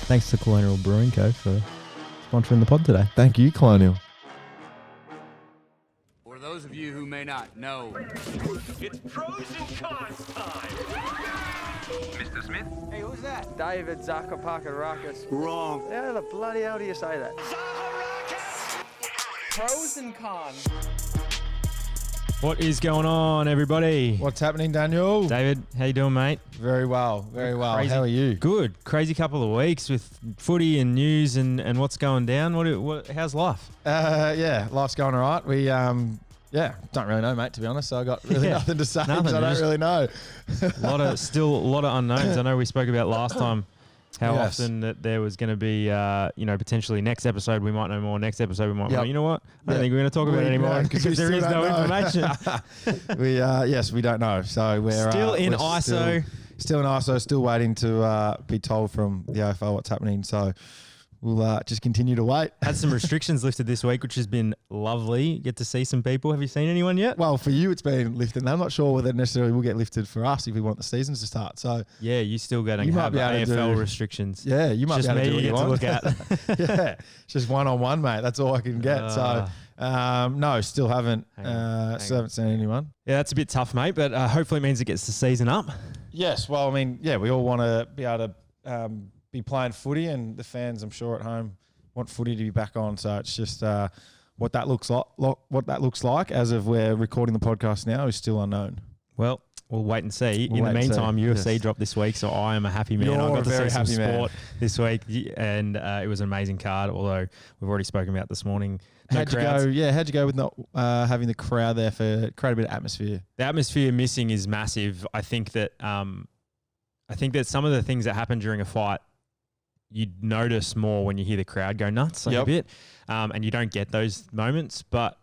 Thanks to Colonial Brewing Co. for sponsoring the pod today. Thank you, Colonial. For those of you who may not know, It's pros and cons time. Mr. Smith. Hey, who's that? David Zakapakarakis. Wrong. How the bloody hell do you say that? Pros and cons. What is going on, everybody? What's happening, Daniel? David, how you doing, mate? Very well, very well. Crazy. How are you? Good. Crazy couple of weeks with footy and news and what's going down. How's life? Yeah, life's going all right. We, don't really know, mate, to be honest. So I got really nothing to say because I don't really know. Still a lot of unknowns. I know we spoke about last time how Yes. often that there was going to be, potentially next episode we might know more. Next episode we might know. You know what? I don't think we're going to talk about it anymore because there is no information. We don't know. So we're Still in ISO. Still in ISO. Still waiting to be told from the AFL what's happening. So we'll just continue to wait. Had some restrictions lifted this week, which has been lovely. Get to see some people. Have you seen anyone yet? Well, for you, it's been lifted. I'm not sure whether it necessarily will get lifted for us if we want the seasons to start. So Yeah, you still going You to might have be able to AFL do- restrictions. yeah, you might Just be able to do me what you you get to want. look at. Yeah, it's just one-on-one, mate. That's all I can get. So no, still haven't. Still haven't seen anyone. Yeah, that's a bit tough, mate, but hopefully it means it gets the season up. Yes, well, I mean, yeah, we all want to be able to be playing footy, and the fans, I'm sure, at home want footy to be back on. So it's just what that looks like. What that looks like as of we're recording the podcast now is still unknown. Well, we'll wait and see. We'll In the wait and see. meantime, UFC Yes. dropped this week, so I am a happy man. You're I got a to very see some happy man. sport this week, and it was an amazing card, although we've already spoken about this morning. No How'd you crowds. go? Yeah, how'd you go with not having the crowd there for create a bit of atmosphere? The atmosphere missing is massive. I think that some of the things that happen during a fight, you'd notice more when you hear the crowd go nuts a bit, and you don't get those moments. But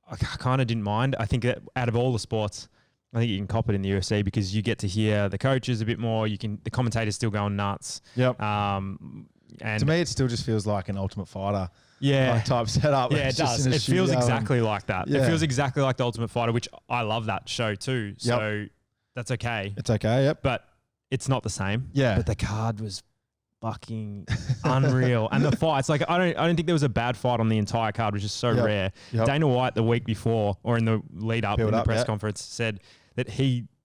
I kind of didn't mind. I think that out of all the sports, I think you can cop it in the UFC because you get to hear the coaches a bit more. The commentators still going nuts. Yep. And To me, it still just feels like an Ultimate Fighter type setup. Yeah, It's it just does. in a It feels studio exactly like that. Yeah. It feels exactly like the Ultimate Fighter, which I love that show too. So that's okay. It's okay. Yep. But it's not the same. Yeah. But the card was fucking unreal. And the fights, like I don't think there was a bad fight on the entire card, which is so rare. Yep. Dana White the week before, or in the lead up Build in the up, press yeah. conference, said that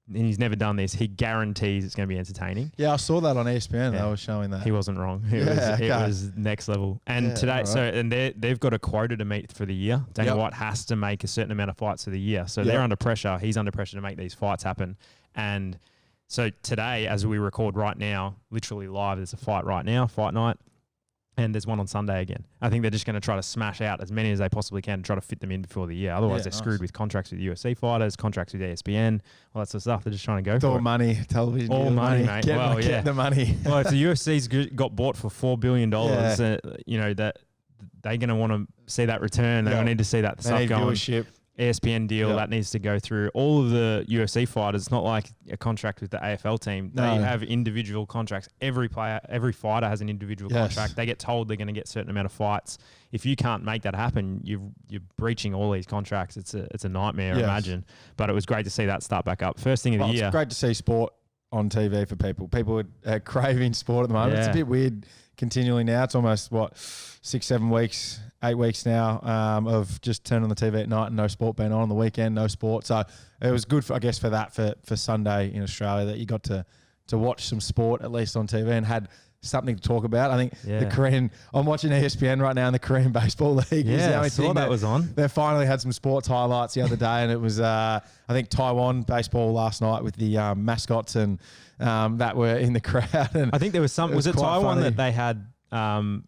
and he's never done this, he guarantees it's going to be entertaining. Yeah, I saw that on ESPN. Yeah. They were showing that. He wasn't wrong. It was next level. And today, they've got a quota to meet for the year. Dana White has to make a certain amount of fights for the year. So they're under pressure. He's under pressure to make these fights happen. And so today, as we record right now, literally live, there's a fight right now, fight night. And there's one on Sunday again. I think they're just going to try to smash out as many as they possibly can to try to fit them in before the year. Otherwise, they're screwed with contracts with UFC fighters, contracts with ESPN, all that sort of stuff. They're just trying to go It's for all it. money, television. All deal, money, mate. Get the money. Well, if the UFC's got bought for $4 billion, that they're going to want to see that return. They don't need to see that stuff going. Viewership. ESPN deal that needs to go through all of the UFC fighters. It's not like a contract with the AFL team. They have individual contracts. Every player, every fighter has an individual contract. They get told they're going to get a certain amount of fights. If you can't make that happen, you're breaching all these contracts. It's a nightmare, imagine. But it was great to see that start back up. First thing of the year. It's great to see sport on TV for people. People are craving sport at the moment. Yeah. It's a bit weird continually now. It's almost 6, 7 weeks, 8 weeks now of just turning on the TV at night and no sport being on the weekend, no sport. So it was good, for Sunday in Australia that you got to watch some sport at least on TV and had something to talk about. I think the Korean, I'm watching ESPN right now in the Korean Baseball League. Yeah, I saw that was on. They finally had some sports highlights the other day, and it was, I think, Taiwan baseball last night with the mascots and that were in the crowd. And I think there was was it Taiwan funny. that they had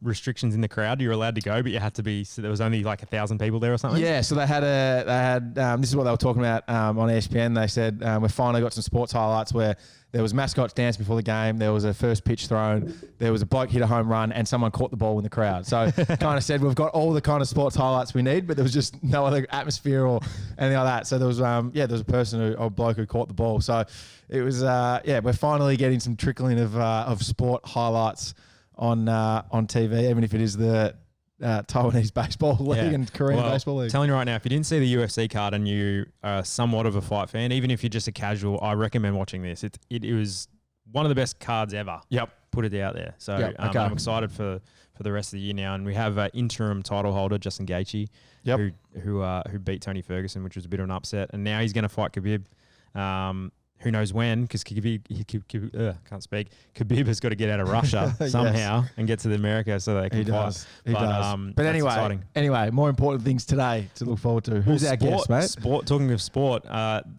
restrictions in the crowd? You were allowed to go, but you had to be. So there was only like 1,000 people there or something. Yeah, so they had this is what they were talking about on ESPN. They said we finally got some sports highlights where there was mascots dance before the game, there was a first pitch thrown, there was a bloke hit a home run, and someone caught the ball in the crowd. So kind of said we've got all the kind of sports highlights we need, but there was just no other atmosphere or anything like that. So there was there was a person a bloke who caught the ball. So it was we're finally getting some trickling of sport highlights on TV, even if it is the Taiwanese baseball league and Korean baseball league. Telling you right now, if you didn't see the UFC card and you are somewhat of a fight fan, even if you're just a casual, I recommend watching this. It was one of the best cards ever. Yep. put it out there. So Yep, okay. I'm excited for the rest of the year now. And we have interim title holder Justin Gaethje, who beat Tony Ferguson, which was a bit of an upset. And now he's going to fight Khabib. Who knows when? Because can't speak. Khabib has got to get out of Russia somehow and get to the America so they can fight. He does. But anyway, more important things today to look forward to. Who's our guest, mate? Talking of sport,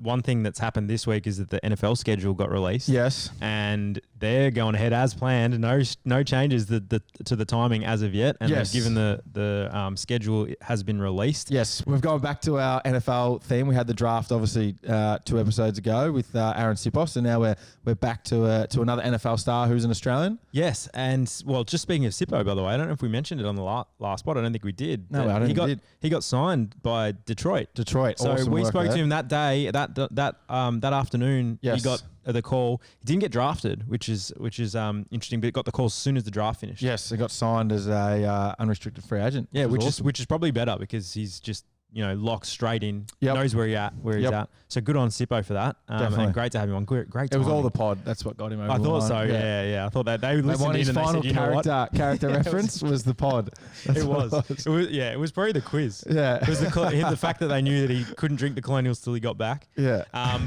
one thing that's happened this week is that the NFL schedule got released. Yes. And they're going ahead as planned. No changes to the timing as of yet. And they've given the schedule has been released. Yes. We've gone back to our NFL theme. We had the draft, obviously, 2 episodes ago with Aaron Sipos, and now we're back to another NFL star who's an Australian. Yes, and well, just speaking of Sippo, by the way, I don't know if we mentioned it on the last spot. I don't think we did. No, I don't think we did. He got signed by Detroit. So awesome we spoke to him that day, that afternoon. Yes. He got the call. He didn't get drafted, which is interesting, but got the call as soon as the draft finished. Yes, he got signed as a unrestricted free agent. Yeah, which is probably better because he's just locked straight in. Knows where he's at. So good on Sippo for that. And great to have him on. Great. It was all the pod. That's what got him over. I thought the line. so. Yeah. I thought that they listened in his and final they said, character reference was the pod. It was probably the quiz. Yeah. It was the fact that they knew that he couldn't drink the Colonials till he got back. Yeah.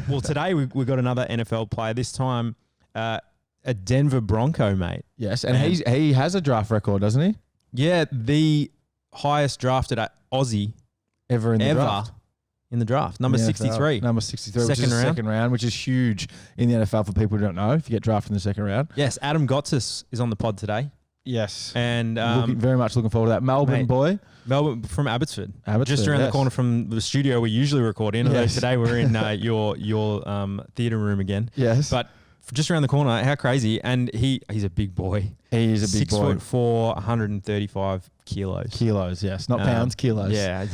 Well, today we got another NFL player. This time, a Denver Bronco, mate. Yes, and he has a draft record, doesn't he? Yeah, the highest drafted Aussie ever in the draft. Number 63. Number 63, second round, which is huge in the NFL for people who don't know if you get drafted in the second round. Yes, Adam Gotsis is on the pod today. Yes. And very much looking forward to that. Melbourne boy. Melbourne from Abbotsford. Just around the corner from the studio we usually record in, although today we're in your theatre room again. Yes. But just around the corner, how crazy. And he's a big boy. He is a big boy. 6'4", 135 kilos. Kilos, yes. Not pounds, kilos. Yeah.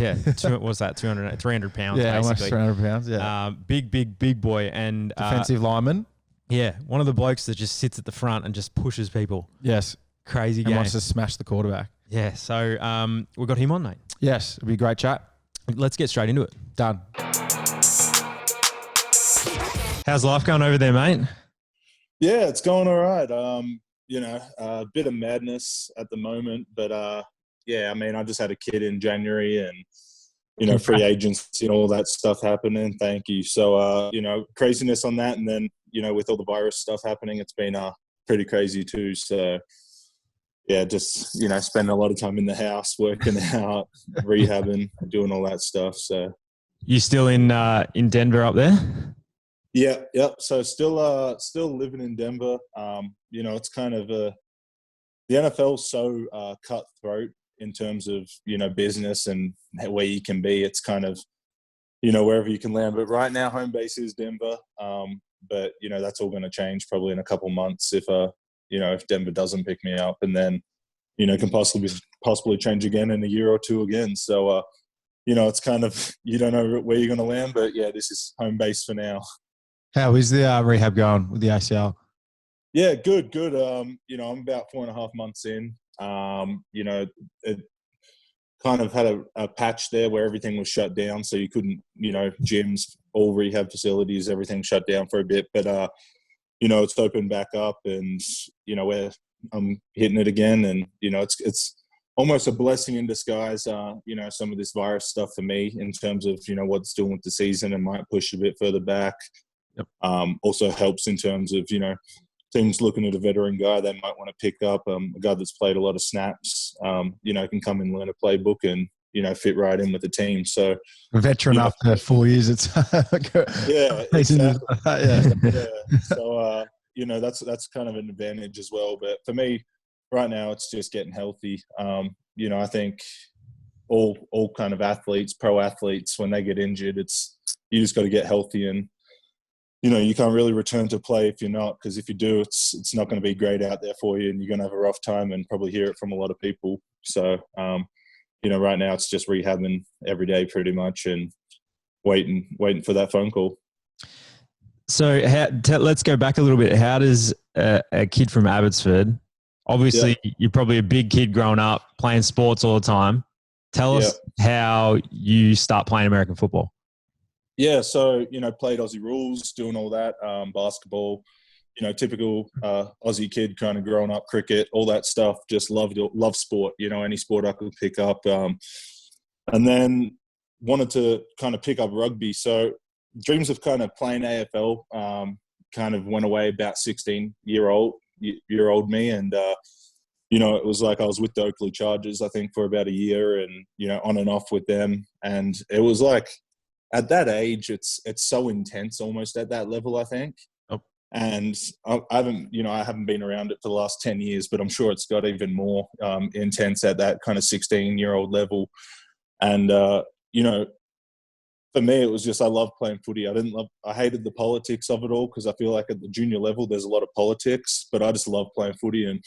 What's that? 300 pounds, yeah, basically. Almost 300 pounds, yeah. Big boy. And defensive lineman. Yeah, one of the blokes that just sits at the front and just pushes people. Yes. Crazy game. And wants to smash the quarterback. Yeah, so we've got him on, mate. Yes, it'll be a great chat. Let's get straight into it. Done. How's life going over there, mate? Yeah, it's going all right. A bit of madness at the moment, but I just had a kid in January and, free agency and all that stuff happening. Thank you. So, craziness on that. And then, with all the virus stuff happening, it's been pretty crazy too. So, yeah, just, spending a lot of time in the house, working out, rehabbing, doing all that stuff. So, you still in Denver up there? Yeah. So still living in Denver. It's kind of the NFL's so cutthroat in terms of, business and where you can be. It's kind of, wherever you can land. But right now, home base is Denver. But, that's all going to change probably in a couple months if Denver doesn't pick me up. And then, can possibly change again in a year or two again. So, it's kind of, you don't know where you're going to land. But, yeah, this is home base for now. How is the rehab going with the ACL? Yeah, good. I'm about 4.5 months in. It kind of had a patch there where everything was shut down, so you couldn't, gyms, all rehab facilities, everything shut down for a bit. But it's opened back up, and where I'm hitting it again, and it's almost a blessing in disguise. Some of this virus stuff for me in terms of what it's doing with the season and might push a bit further back. Yep. Also helps in terms of, teams looking at a veteran guy they might want to pick up, a guy that's played a lot of snaps, can come and learn a playbook and, fit right in with the team. So a veteran after 4 years, it's yeah, exactly. Yeah. So, that's kind of an advantage as well. But for me right now, it's just getting healthy. I think all kind of athletes, pro athletes, when they get injured, you just got to get healthy and, you can't really return to play if you're not, because if you do, it's not going to be great out there for you, and you're going to have a rough time and probably hear it from a lot of people. So, right now it's just rehabbing every day pretty much and waiting for that phone call. So let's go back a little bit. How does a kid from Abbotsford, obviously you're probably a big kid growing up playing sports all the time. Tell us how you start playing American football. Yeah, so, played Aussie rules, doing all that, basketball, typical Aussie kid kind of growing up, cricket, all that stuff. Just loved sport, any sport I could pick up. And then wanted to kind of pick up rugby. So dreams of kind of playing AFL kind of went away about 16-year-old me. And, it was like I was with the Oakley Chargers, I think, for about a year and, on and off with them. And it was like at that age, it's so intense almost at that level, I think. And I haven't been around it for the last 10 years, but I'm sure it's got even more intense at that kind of 16-year-old level. And, for me, it was just I loved playing footy. I hated the politics of it all because I feel like at the junior level there's a lot of politics, but I just loved playing footy and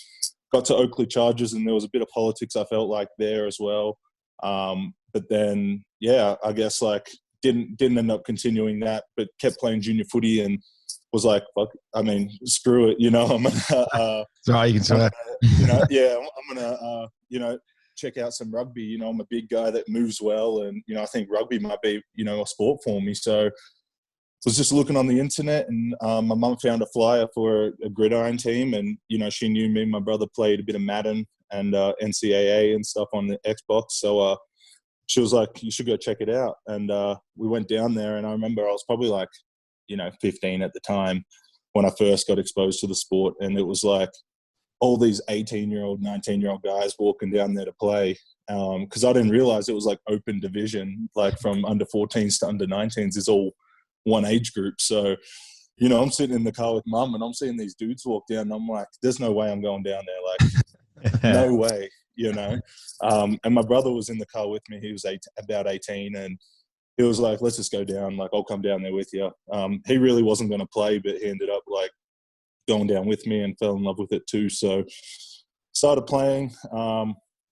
got to Oakley Chargers and there was a bit of politics I felt like there as well. But then, I guess like didn't end up continuing that, but kept playing junior footy and was like, fuck, screw it, I'm gonna, so you can say I'm gonna, check out some rugby. I'm a big guy that moves well, and I think rugby might be, a sport for me. So I was just looking on the internet, and my mum found a flyer for a gridiron team, and she knew me and my brother played a bit of Madden and NCAA and stuff on the Xbox. So she was like, you should go check it out. And we went down there, and I remember I was probably like 15 at the time when I first got exposed to the sport. And it was like all these 18-year-old, 19-year-old guys walking down there to play. Because I didn't realize it was like open division, like from under 14s to under 19s is all one age group. So, I'm sitting in the car with mum and I'm seeing these dudes walk down and I'm like, there's no way I'm going down there. Like, no way, And my brother was in the car with me. He was about 18 and he was like, let's just go down. Like, I'll come down there with you. He really wasn't going to play, but he ended up like going down with me and fell in love with it too. So started playing,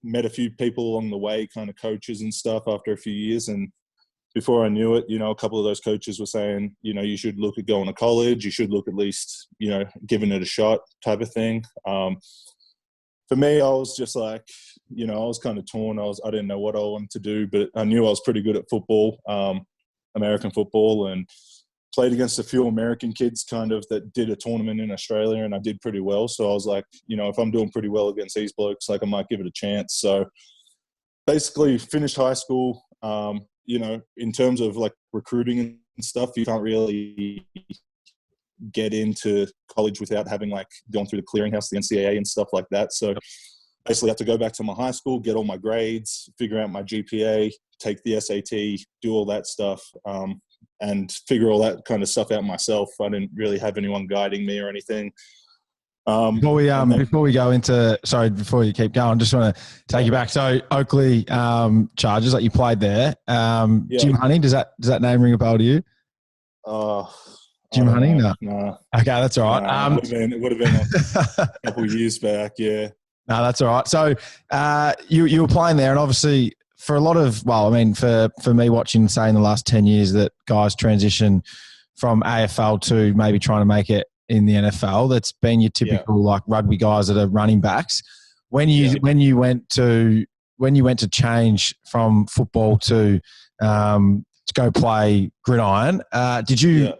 met a few people along the way, kind of coaches and stuff after a few years. And before I knew it, a couple of those coaches were saying, you should look at going to college. You should look at least, giving it a shot type of thing. For me, I was just like, I was kind of torn. I didn't know what I wanted to do, but I knew I was pretty good at football, American football, and played against a few American kids kind of that did a tournament in Australia, and I did pretty well. So I was like, if I'm doing pretty well against these blokes, like I might give it a chance. So basically finished high school, in terms of like recruiting and stuff, you can't really get into college without having like gone through the clearinghouse, the NCAA and stuff like that. So basically I had to go back to my high school, get all my grades, figure out my GPA, take the SAT, do all that stuff, and figure all that kind of stuff out myself. I didn't really have anyone guiding me or anything. Before you keep going, just want to take you back. So Oakley Chargers, like you played there. Jim Honey, does that name ring a bell to you? Jim Honey? No. Okay, that's all right. It would have been a couple of years back, yeah. No, that's all right. So you were playing there, and obviously for a lot of, for me watching, say, in the last 10 years that guys transition from AFL to maybe trying to make it in the NFL, that's been your typical like rugby guys that are running backs. When you went to change from football to go play gridiron, did you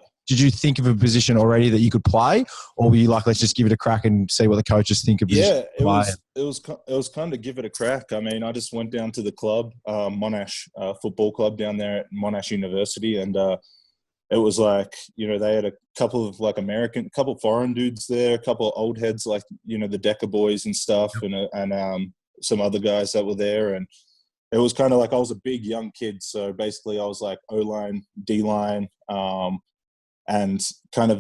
think of a position already that you could play, or were you like, let's just give it a crack and see what the coaches think of position? Yeah, it was kind of give it a crack. I just went down to the club, Monash football club down there at Monash University, and it was like, they had a couple of like couple of foreign dudes there, a couple of old heads like, the Decker boys and stuff, and some other guys that were there. And it was kind of like I was a big young kid. So basically I was like O-line, D-line, and kind of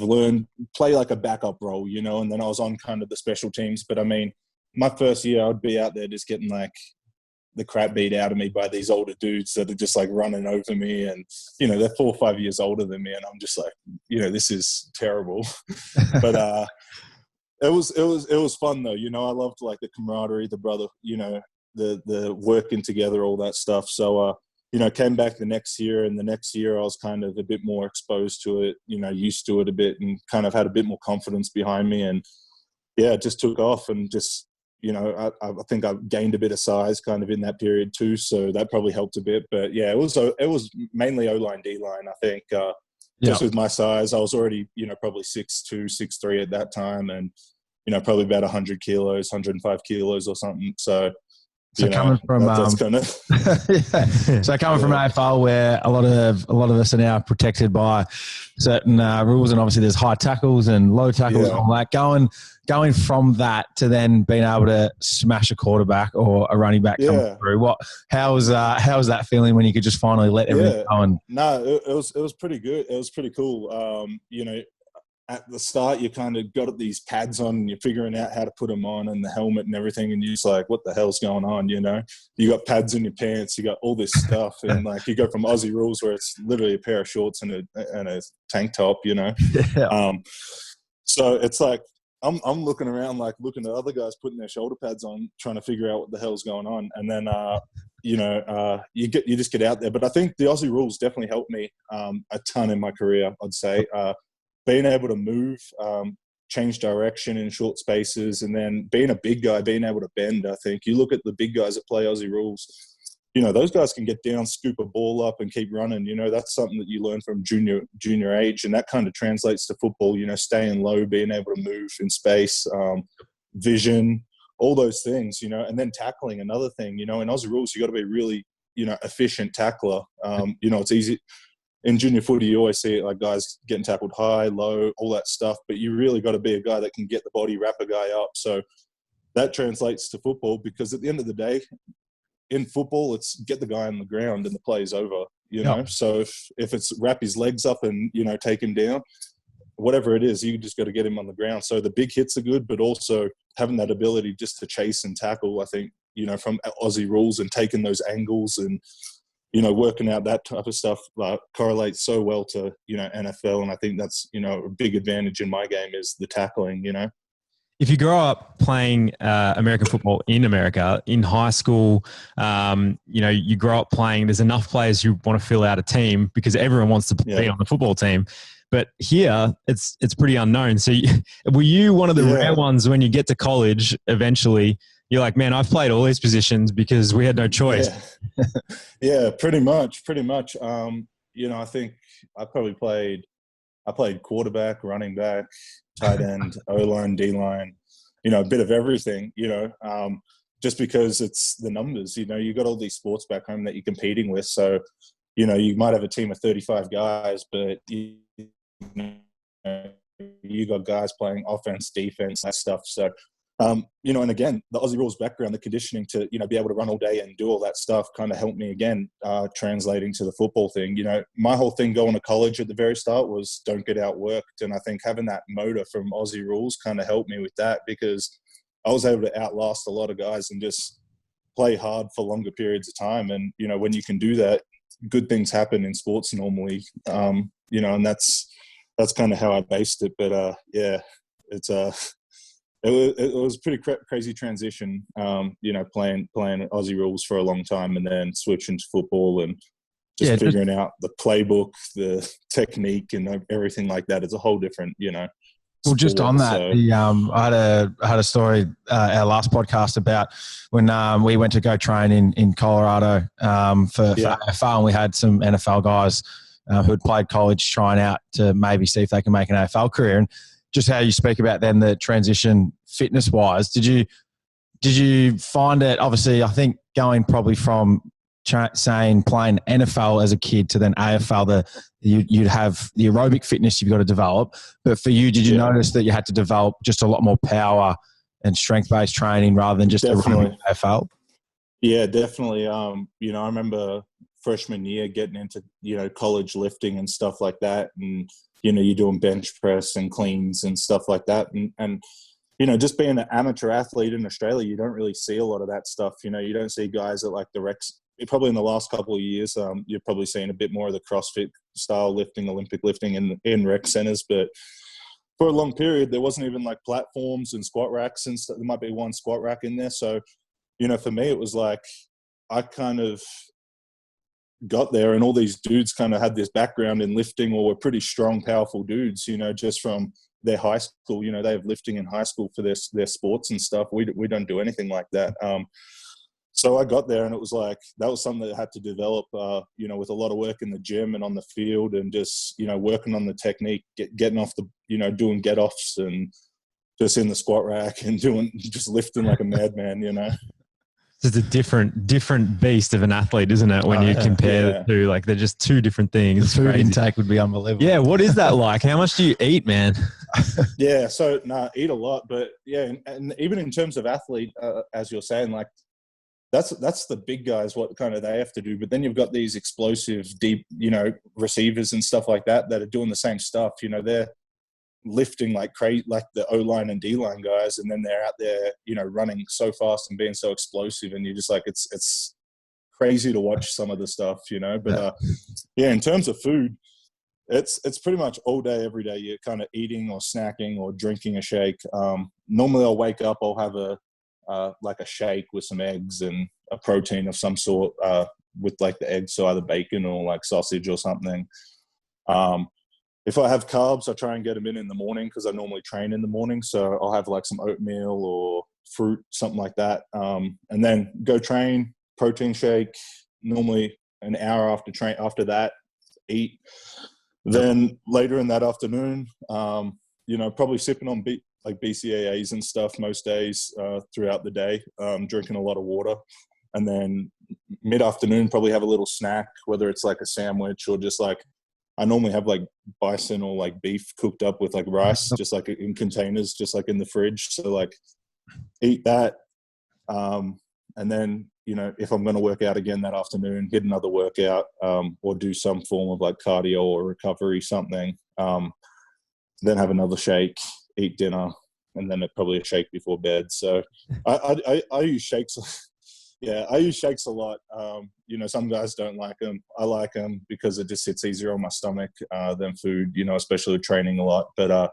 play like a backup role, and then I was on kind of the special teams. But my first year I'd be out there just getting like the crap beat out of me by these older dudes that are just like running over me, and they're 4 or 5 years older than me, and I'm just like, this is terrible. But it was fun though. I loved like the camaraderie, the brother, the working together, all that stuff. So came back the next year, and the next year I was kind of a bit more exposed to it, used to it a bit, and kind of had a bit more confidence behind me, and it just took off. And just I think I gained a bit of size kind of in that period too, so that probably helped a bit. But it was mainly O-line, D-line. I think just with my size, I was already, probably 6'2", 6'3" at that time, and probably about 100 kilos, 105 kilos or something. So coming from that's kind of so coming from AFL, where a lot of us are now protected by certain rules, and obviously there's high tackles and low tackles and all that. Going from that to then being able to smash a quarterback or a running back coming through, how's that feeling when you could just finally let everything go? And no, it was pretty good. It was pretty cool. At the start, you kind of got these pads on and you're figuring out how to put them on, and the helmet and everything. And you're just like, what the hell's going on? You got pads in your pants, you got all this stuff. And like, you go from Aussie rules where it's literally a pair of shorts and a tank top, So it's like, I'm looking around, like looking at other guys putting their shoulder pads on, trying to figure out what the hell's going on. And then, you just get out there. But I think the Aussie rules definitely helped me a ton in my career, I'd say. Being able to move, change direction in short spaces, and then being a big guy, being able to bend. I think you look at the big guys that play Aussie rules, those guys can get down, scoop a ball up and keep running. That's something that you learn from junior age, and that kind of translates to football, staying low, being able to move in space, vision, all those things, and then tackling, another thing, in Aussie rules, you got to be really, efficient tackler. It's easy. In junior footy, you always see it like guys getting tackled high, low, all that stuff. But you really got to be a guy that can get the body, wrap a guy up. So that translates to football, because at the end of the day, in football, it's get the guy on the ground and the play's over. So if it's wrap his legs up and take him down, whatever it is, you just got to get him on the ground. So the big hits are good, but also having that ability just to chase and tackle, I think, from Aussie rules and taking those angles and working out that type of stuff correlates so well to, NFL. And I think that's, a big advantage in my game is the tackling, If you grow up playing American football in America, in high school, you grow up playing, there's enough players who want to fill out a team because everyone wants to be on the football team. But here, it's pretty unknown. So were you one of the rare ones when you get to college eventually? You're like, man, I've played all these positions because we had no choice. Yeah, pretty much. I think I played quarterback, running back, tight end, O-line, D-line, a bit of everything, just because it's the numbers, you got all these sports back home that you're competing with. So, you might have a team of 35 guys, but you got guys playing offense, defense, that stuff. So, and again, the Aussie rules background, the conditioning to, be able to run all day and do all that stuff kind of helped me again, translating to the football thing. My whole thing going to college at the very start was don't get outworked. And I think having that motor from Aussie rules kind of helped me with that, because I was able to outlast a lot of guys and just play hard for longer periods of time. And, when you can do that, good things happen in sports normally, and that's kind of how I based it. But, it was a pretty crazy transition, playing Aussie rules for a long time and then switching to football and just figuring out the playbook, the technique and everything like that. It's a whole different, Well, just on that, I had a story our last podcast about when we went to go train in Colorado for AFL, and we had some NFL guys who had played college trying out to maybe see if they can make an AFL career. And just how you speak about then the transition fitness wise, did you find it, obviously I think going probably from saying playing NFL as a kid to then AFL, you'd have the aerobic fitness you've got to develop, but for you, did you notice that you had to develop just a lot more power and strength-based training rather than just aerobic AFL? Yeah, definitely. I remember freshman year getting into, college lifting and stuff like that. And, you're doing bench press and cleans and stuff like that. And just being an amateur athlete in Australia, you don't really see a lot of that stuff. You don't see guys at like the recs. Probably in the last couple of years, you're probably seeing a bit more of the CrossFit style lifting, Olympic lifting in rec centers. But for a long period, there wasn't even like platforms and squat racks and stuff. There might be one squat rack in there. So, for me, it was like I kind of got there and all these dudes kind of had this background in lifting or were pretty strong, powerful dudes, just from their high school. They have lifting in high school for their sports and stuff. We don't do anything like that. So I got there and it was like, that was something that I had to develop, you know, with a lot of work in the gym and on the field and just, you know, working on the technique, getting off the, you know, doing get-offs and just in the squat rack and just lifting like a madman, you know. It's a different beast of an athlete, isn't it? When you compare the two, like they're just two different things. The food intake would be unbelievable. Yeah, what is that like? How much do you eat, man? Yeah, so eat a lot, but yeah, and even in terms of athlete, as you're saying, like that's the big guys, what kind of they have to do. But then you've got these explosive, deep, you know, receivers and stuff like that are doing the same stuff. You know, they're lifting like crazy, like the O-line and D-line guys, and then they're out there, you know, running so fast and being so explosive, and you're just like, it's crazy to watch some of the stuff, you know. But yeah, in terms of food, it's pretty much all day, every day. You're kind of eating or snacking or drinking a shake. Normally, I'll wake up, I'll have like a shake with some eggs and a protein of some sort, with like the eggs, so either bacon or like sausage or something. If I have carbs, I try and get them in the morning because I normally train in the morning. So I'll have like some oatmeal or fruit, something like that. And then go train, protein shake, normally an hour after that, eat. Then later in that afternoon, you know, probably sipping on like BCAAs and stuff most days throughout the day, drinking a lot of water. And then mid-afternoon, probably have a little snack, whether it's like a sandwich or just like, I normally have like bison or like beef cooked up with like rice, just like in containers, just like in the fridge. So like eat that. And then, you know, if I'm going to work out again that afternoon, hit another workout, or do some form of like cardio or recovery, something. Then have another shake, eat dinner, and then probably a shake before bed. So I use shakes. Yeah, I use shakes a lot. You know, some guys don't like them. I like them because it just sits easier on my stomach than food, you know, especially with training a lot. But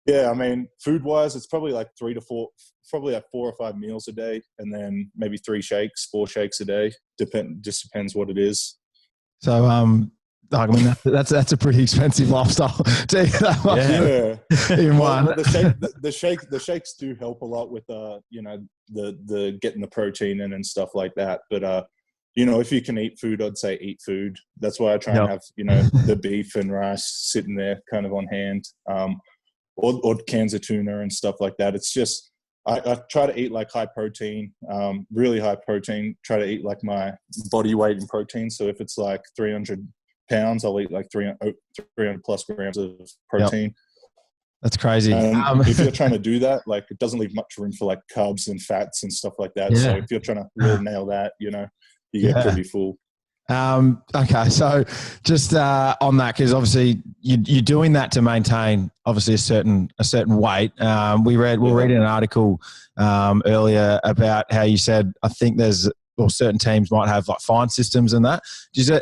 yeah, I mean, food-wise, it's probably like 3 to 4, probably like 4 or 5 meals a day, and then maybe 4 shakes a day. Just depends what it is. So, I mean, that's a pretty expensive lifestyle to eat that much. Yeah. In one. The shakes do help a lot with you know, the getting the protein in and stuff like that. But you know, if you can eat food, I'd say eat food. That's why I try and have, you know, the beef and rice sitting there kind of on hand, or cans of tuna and stuff like that. It's just I try to eat like high protein, really high protein. Try to eat like my body weight in protein. So if it's like 300 pounds, I'll eat like 300 plus grams of protein. Yep. That's crazy. If you're trying to do that, like it doesn't leave much room for like carbs and fats and stuff like that. Yeah. So if you're trying to really nail that, you know, you get pretty full. Okay, so just on that, because obviously you're doing that to maintain obviously a certain weight. We're reading an article earlier about how you said, I think certain teams might have like fine systems and that. Do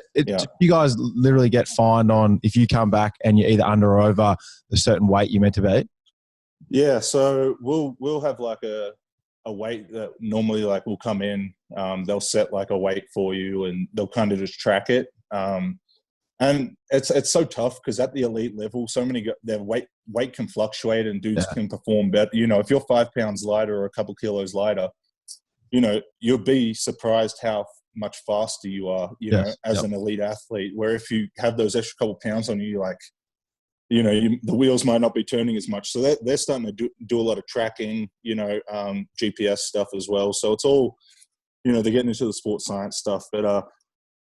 you guys literally get fined on if you come back and you're either under or over a certain weight you're meant to be? Yeah, so we'll have like a weight that normally like will come in. They'll set like a weight for you and they'll kind of just track it. And it's so tough because at the elite level, so many their weight can fluctuate and dudes can perform better. You know, if you're 5 pounds lighter or a couple kilos lighter, you know, you'll be surprised how much faster you are, you know, as an elite athlete, where if you have those extra couple pounds on you, you're like, you know, the wheels might not be turning as much. So they're starting to do a lot of tracking, you know, GPS stuff as well. So it's all, you know, they're getting into the sports science stuff. But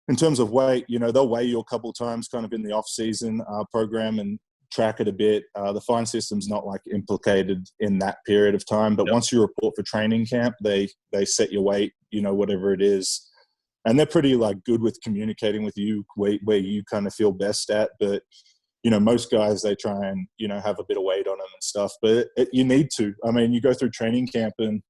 in terms of weight, you know, they'll weigh you a couple of times kind of in the off-season program and track it a bit. The fine system's not like implicated in that period of time. But once you report for training camp, they set your weight, you know, whatever it is. And they're pretty like good with communicating with you where you kind of feel best at. But you know, most guys, they try and, you know, have a bit of weight on them and stuff, but you need to. I mean, you go through training camp and,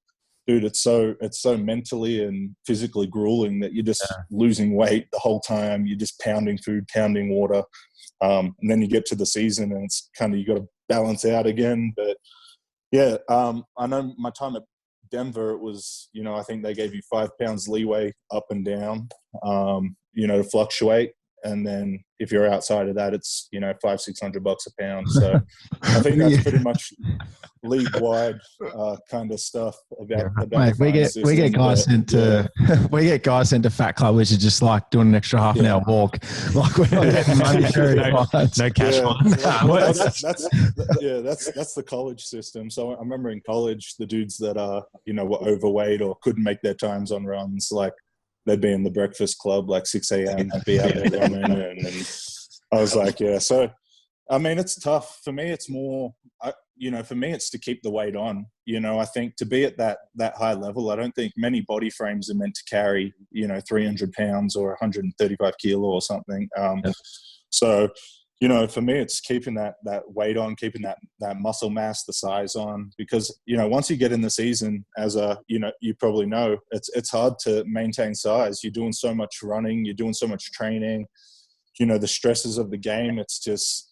dude, it's so mentally and physically grueling that you're just losing weight the whole time. You're just pounding food, pounding water. And then you get to the season and it's kind of, you got to balance out again. But yeah, I know my time at Denver, it was, you know, I think they gave you 5 pounds leeway up and down, you know, to fluctuate. And then if you're outside of that, it's, you know, $500-600 a pound. So I think that's pretty much league wide kind of stuff about Mate, we get guys sent to we get guys sent to Fat Club, which is just like doing an extra half an hour walk. Like we're not getting money no cash fines. That's the college system. So I remember in college, the dudes that were overweight or couldn't make their times on runs, like they'd be in the breakfast club like 6 a.m. I'd be out there running, and I was like, yeah. So I mean, it's tough for me. It's more, for me, it's to keep the weight on. You know, I think to be at that high level, I don't think many body frames are meant to carry, 300 pounds or 135 kilo or something. So, for me, it's keeping that weight on, keeping that muscle mass, the size on, because, once you get in the season as you probably know, it's hard to maintain size. You're doing so much running, you're doing so much training, the stresses of the game. It's just,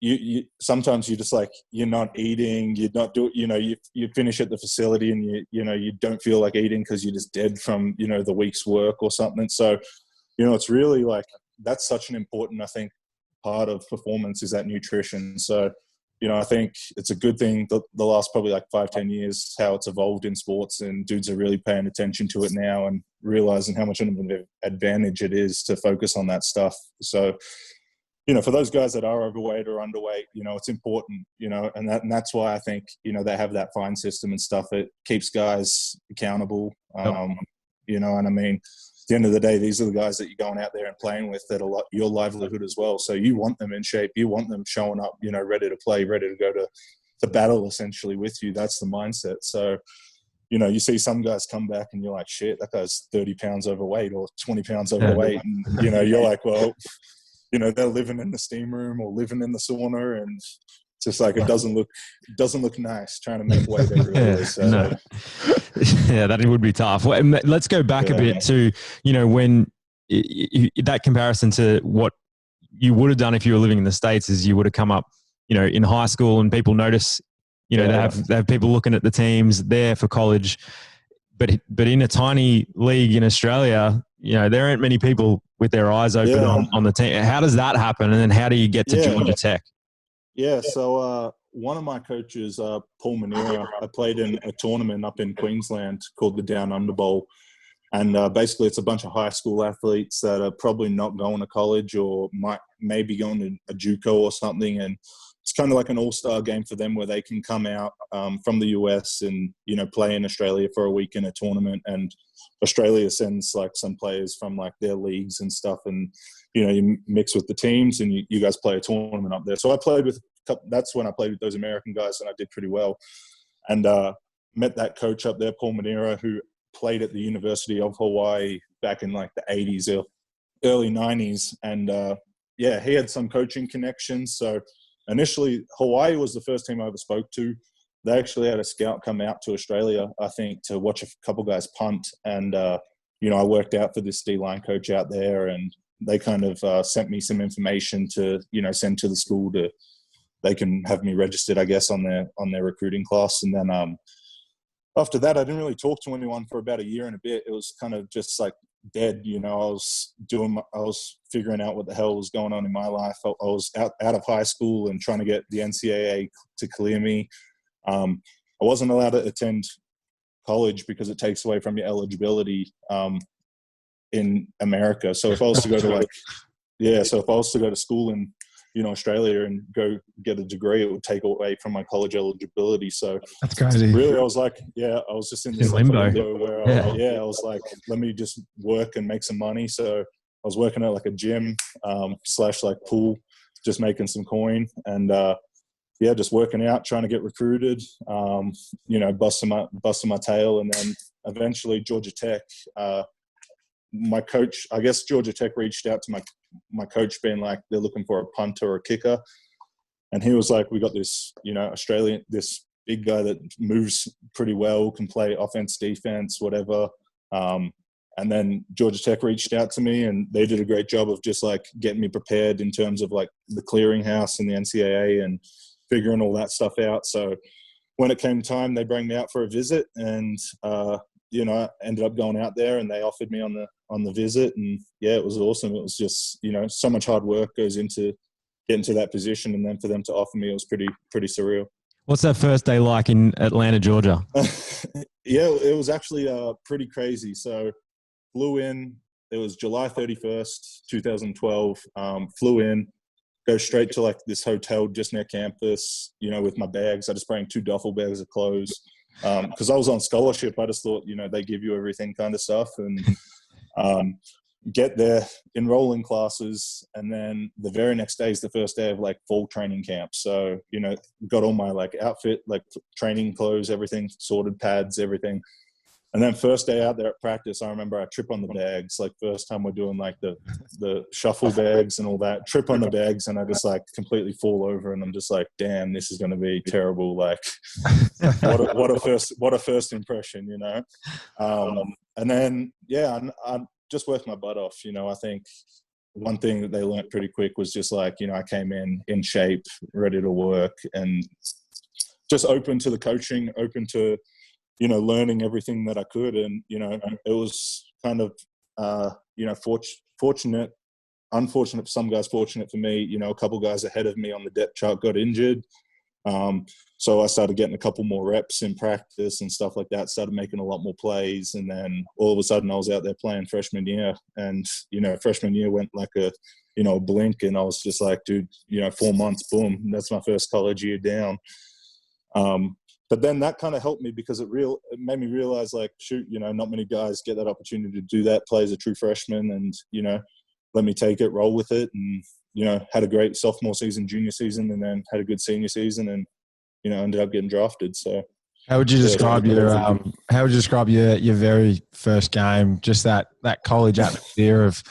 you sometimes you're just like, you're not eating, you're not doing, you finish at the facility and you don't feel like eating because you're just dead from, the week's work or something. So, it's really like, that's such an important, I think, part of performance is that nutrition. So, I think it's a good thing the last probably like 5-10 years, how it's evolved in sports, and dudes are really paying attention to it now and realizing how much of an advantage it is to focus on that stuff. So, for those guys that are overweight or underweight, it's important, and that's why I think, they have that fine system and stuff. It keeps guys accountable, and I mean, at the end of the day, these are the guys that you're going out there and playing with that are your livelihood as well. So you want them in shape. You want them showing up, ready to play, ready to go to battle essentially with you. That's the mindset. So, you see some guys come back and you're like, shit, that guy's 30 pounds overweight or 20 pounds overweight. And, you're like, well, they're living in the steam room or living in the sauna, and it's just like, it doesn't look nice trying to make weight everywhere. So. No. Yeah, that would be tough. Well, let's go back a bit to, when that comparison to what you would have done if you were living in the States is you would have come up, in high school and people notice, they have people looking at the teams there for college, but in a tiny league in Australia, there aren't many people with their eyes open on the team. How does that happen? And then how do you get to Georgia Tech? Yeah. So, one of my coaches, Paul Manera, I played in a tournament up in Queensland called the Down Under Bowl. And basically it's a bunch of high school athletes that are probably not going to college or maybe going to a JUCO or something. And it's kind of like an all-star game for them where they can come out from the US and, play in Australia for a week in a tournament. And Australia sends like some players from like their leagues and stuff. And, you mix with the teams and you guys play a tournament up there. So that's when I played with those American guys, and I did pretty well. And met that coach up there, Paul Manera, who played at the University of Hawaii back in like the 80s or early 90s. And he had some coaching connections. So initially, Hawaii was the first team I ever spoke to. They actually had a scout come out to Australia, I think, to watch a couple guys punt. And, I worked out for this D-line coach out there, and they kind of sent me some information to, send to the school they can have me registered, I guess, on their recruiting class. And then after that, I didn't really talk to anyone for about a year and a bit. It was kind of just like dead, I was figuring out what the hell was going on in my life. I was out of high school and trying to get the NCAA to clear me. I wasn't allowed to attend college because it takes away from your eligibility in America. So if I was to go to school in Australia and go get a degree, it would take away from my college eligibility. So that's crazy. Really, I was like, I was just in this limbo where I was like, let me just work and make some money. So I was working at like a gym / like pool, just making some coin, and just working out, trying to get recruited. Busting my tail, and then eventually Georgia Tech. My coach, I guess Georgia Tech reached out to my coach, being like, they're looking for a punter or a kicker. And he was like, we got this, Australian, this big guy that moves pretty well, can play offense, defense, whatever. And then Georgia Tech reached out to me, and they did a great job of just like getting me prepared in terms of like the clearinghouse and the NCAA and figuring all that stuff out. So when it came time, they brought me out for a visit, and I ended up going out there, and they offered me on on the visit, and yeah, it was awesome. It was just, you know, so much hard work goes into getting to that position, and then for them to offer me, it was pretty surreal. What's that first day like in Atlanta, Georgia? Yeah, it was actually pretty crazy. So flew in. It was July 31st, 2012. Flew in, go straight to like this hotel just near campus, you know, with my bags. I just bring 2 duffel bags of clothes. Because I was on scholarship. I just thought, you know, they give you everything kind of stuff. And get there, enroll in classes, and then the very next day is the first day of like fall training camp. So, you know, got all my like outfit, like training clothes, everything sorted, pads, everything. And then first day out there at practice, I remember I trip on the bags. Like first time we're doing like the shuffle bags and all that, trip on the bags, and I just like completely fall over, and I'm just like, damn, this is going to be terrible. Like what a first impression, you know? And then, yeah, I just worked my butt off. You know, I think one thing that they learned pretty quick was just like, you know, I came in shape, ready to work, and just open to the coaching, open to, you know, learning everything that I could. And, you know, it was kind of, you know, fortunate, unfortunate for some guys, fortunate for me. You know, a couple guys ahead of me on the depth chart got injured. So I started getting a couple more reps in practice and stuff like that, started making a lot more plays. And then all of a sudden I was out there playing freshman year, and, you know, freshman year went like a, you know, blink. And I was just like, dude, you know, 4 months, boom, that's my first college year down. But then that kind of helped me because it made me realize, like, shoot, you know, not many guys get that opportunity to do that, play as a true freshman, and, you know, let me take it, roll with it. And, you know, had a great sophomore season, junior season, and then had a good senior season, and, you know, ended up getting drafted. So how would you describe your very first game, just that college atmosphere of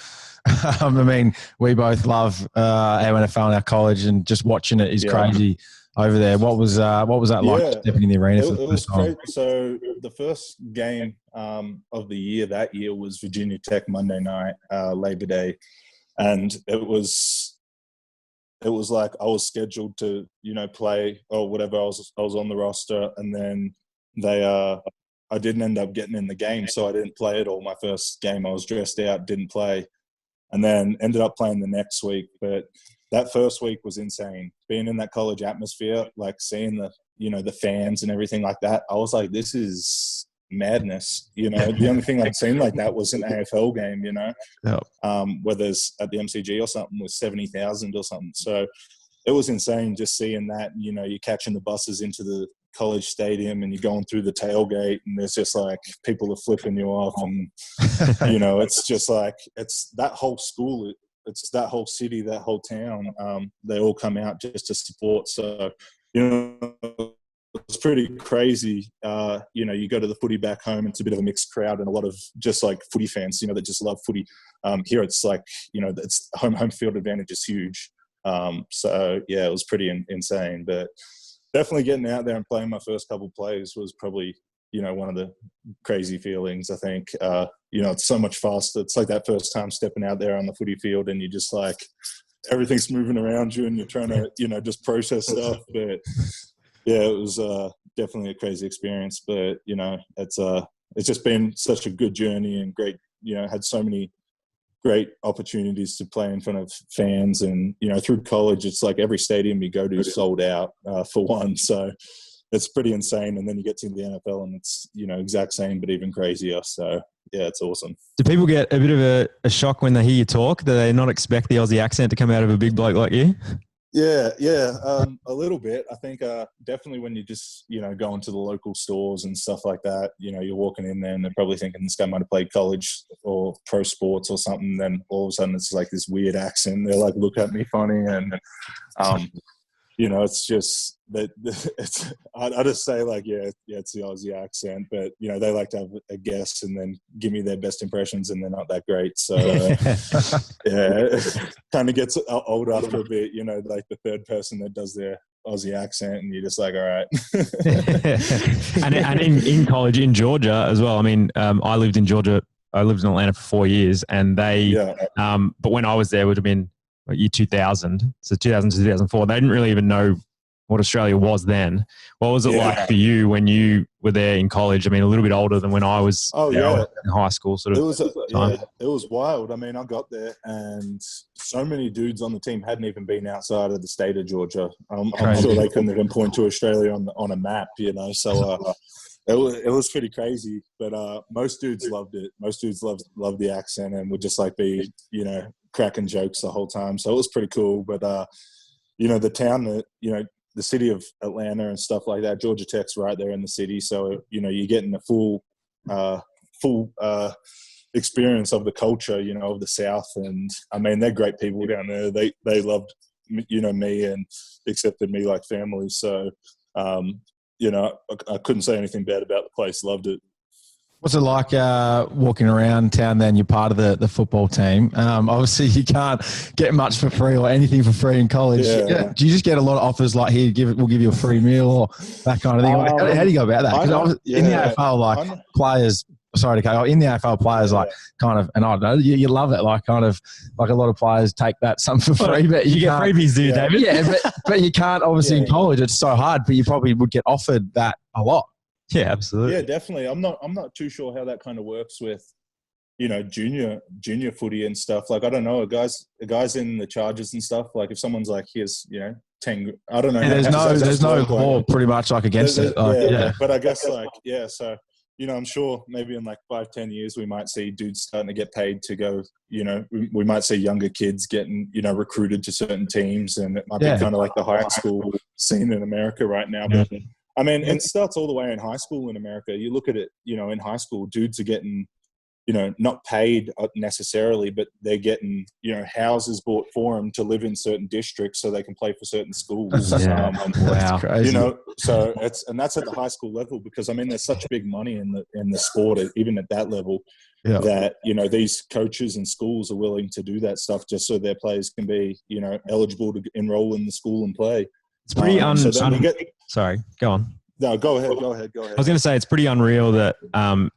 I mean, we both love our NFL and our college, and just watching it is crazy over there. What was that like stepping in the arena for the first time? So the first game of the year that year was Virginia Tech Monday night, Labor Day, and it was like I was scheduled to, you know, play or whatever. I was on the roster, and then I didn't end up getting in the game, so I didn't play at all. My first game, I was dressed out, didn't play, and then ended up playing the next week. But that first week was insane. Being in that college atmosphere, like seeing the, you know, the fans and everything like that, I was like, this is madness. You know, the only thing I'd seen like that was an AFL game, you know, whether it's at the MCG or something with 70,000 or something. So it was insane just seeing that. You know, you're catching the buses into the college stadium and you're going through the tailgate, and there's just like people are flipping you off, and you know, it's just like, it's that whole school, it's that whole city, that whole town, they all come out just to support. So, you know, it's pretty crazy. You know, you go to the footy back home, it's a bit of a mixed crowd and a lot of just like footy fans, you know, that just love footy. Here it's like, you know, it's home field advantage is huge. So yeah, it was pretty insane, but definitely getting out there and playing my first couple plays was probably, you know, one of the crazy feelings. I think, you know, it's so much faster. It's like that first time stepping out there on the footy field, and you're just like, everything's moving around you and you're trying to, you know, just process stuff. But yeah, it was definitely a crazy experience. But, you know, it's just been such a good journey and great, you know, had so many great opportunities to play in front of fans. And, you know, through college, it's like every stadium you go to is sold out for one. So it's pretty insane. And then you get to the NFL and it's, you know, exact same, but even crazier. So yeah, it's awesome. Do people get a bit of a shock when they hear you talk? Do they not expect the Aussie accent to come out of a big bloke like you? Yeah, a little bit. I think definitely when you just, you know, go into the local stores and stuff like that, you know, you're walking in there and they're probably thinking this guy might have played college or pro sports or something. Then all of a sudden it's like this weird accent. They're like, look at me funny. And, you know, it's just that it's, I just say like, yeah, it's the Aussie accent, but you know, they like to have a guess and then give me their best impressions and they're not that great. So yeah, kind of gets old after a bit, you know, like the third person that does their Aussie accent and you're just like, all right. and in college in Georgia as well. I mean, I lived in Georgia. I lived in Atlanta for 4 years and but when I was there, it would have been year 2000. So 2000 to 2004, they didn't really even know what Australia was then. What was it like for you when you were there in college? I mean, a little bit older than when I was in high school sort of time. It was wild. I mean, I got there and so many dudes on the team hadn't even been outside of the state of Georgia. I'm sure they couldn't even point to Australia on a map, you know. So it was pretty crazy. But most dudes loved it. Most dudes loved the accent and would just like be, you know, cracking jokes the whole time. So it was pretty cool. But you know, the town that, you know, the city of Atlanta and stuff like that, Georgia Tech's right there in the city. So, you know, you're getting the full experience of the culture, you know, of the South. And I mean, they're great people down there. They loved, you know, me and accepted me like family. So, you know, I couldn't say anything bad about the place. Loved it. What's it like walking around town then? You're part of the football team. Obviously, you can't get much for free or anything for free in college. Yeah. Do you just get a lot of offers like, we'll give you a free meal or that kind of thing? How do you go about that? Because in the AFL, like players – sorry to cut in the AFL, players like kind of, and I don't know, you love it, like kind of like a lot of players take that some for free, but you get freebies, do you, David? Yeah, but you can't obviously in college. It's so hard, but you probably would get offered that a lot. Yeah, absolutely. Yeah, definitely. I'm not too sure how that kind of works with, you know, junior footy and stuff. Like, I don't know, guys in the Chargers and stuff. Like, if someone's like, here's, you know, 10, I don't know. Yeah, there's no law pretty much like against it. But I guess like, so, you know, I'm sure maybe in like 5-10 years we might see dudes starting to get paid to go, you know, we might see younger kids getting, you know, recruited to certain teams, and it might be kind of like the high school scene in America right now. But I mean, it starts all the way in high school in America. You look at it, you know, in high school, dudes are getting, you know, not paid necessarily, but they're getting, you know, houses bought for them to live in certain districts so they can play for certain schools. Wow. Crazy. You know, so that's at the high school level, because I mean, there's such big money in the sport, even at that level, that, you know, these coaches and schools are willing to do that stuff just so their players can be, you know, eligible to enroll in the school and play. It's pretty sorry, go on. No, go ahead. I was going to say it's pretty unreal that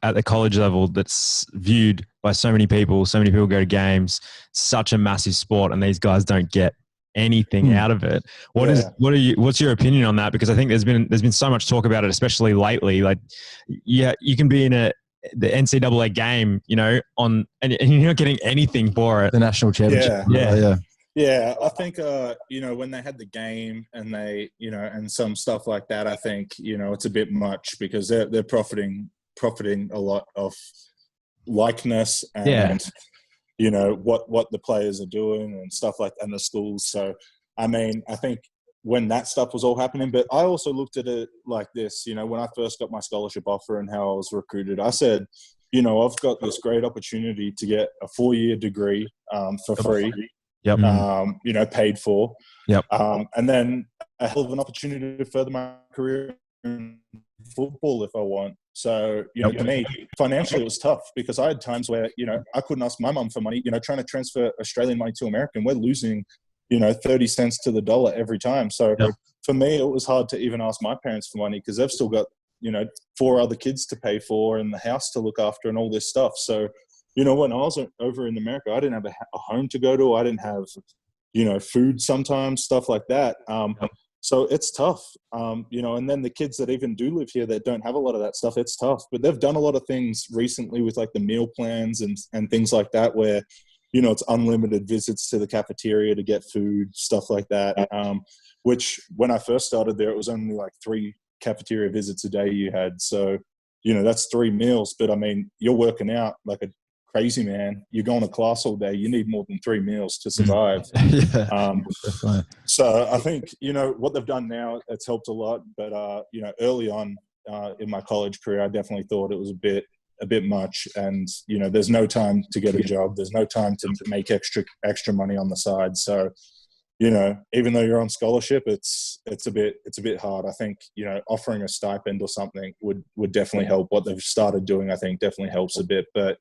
at the college level that's viewed by so many people go to games, such a massive sport, and these guys don't get anything out of it. What's your opinion on that? Because I think there's been so much talk about it, especially lately. Like, yeah, you can be in the NCAA game, you know, and you're not getting anything for it. The national championship. Yeah, I think, you know, when they had the game and they, you know, and some stuff like that, I think, you know, it's a bit much because they're profiting a lot off likeness and, you know, what the players are doing and stuff like that in the schools. So, I mean, I think when that stuff was all happening, but I also looked at it like this, you know, when I first got my scholarship offer and how I was recruited, I said, you know, I've got this great opportunity to get a 4-year degree for free. Yep. You know, paid for. Yep. And then a hell of an opportunity to further my career in football if I want. So, you know, for me, financially it was tough because I had times where, you know, I couldn't ask my mum for money, you know, trying to transfer Australian money to American. We're losing, you know, 30 cents to the dollar every time. So for me, it was hard to even ask my parents for money because they've still got, you know, 4 other kids to pay for and the house to look after and all this stuff. So, you know, when I was over in America, I didn't have a home to go to. I didn't have, you know, food sometimes, stuff like that. So it's tough, you know, and then the kids that even do live here that don't have a lot of that stuff, it's tough. But they've done a lot of things recently with like the meal plans and things like that where, you know, it's unlimited visits to the cafeteria to get food, stuff like that, which when I first started there, it was only like 3 cafeteria visits a day you had. So, you know, that's 3 meals. But, I mean, you're working out like a crazy man. You're going to class all day. You need more than 3 meals to survive. So I think, you know, what they've done now, it's helped a lot. But, you know, early on in my college career, I definitely thought it was a bit much. And, you know, there's no time to get a job. There's no time to make extra money on the side. So, you know, even though you're on scholarship, it's a bit hard. I think, you know, offering a stipend or something would definitely help. What they've started doing, I think, definitely helps a bit. But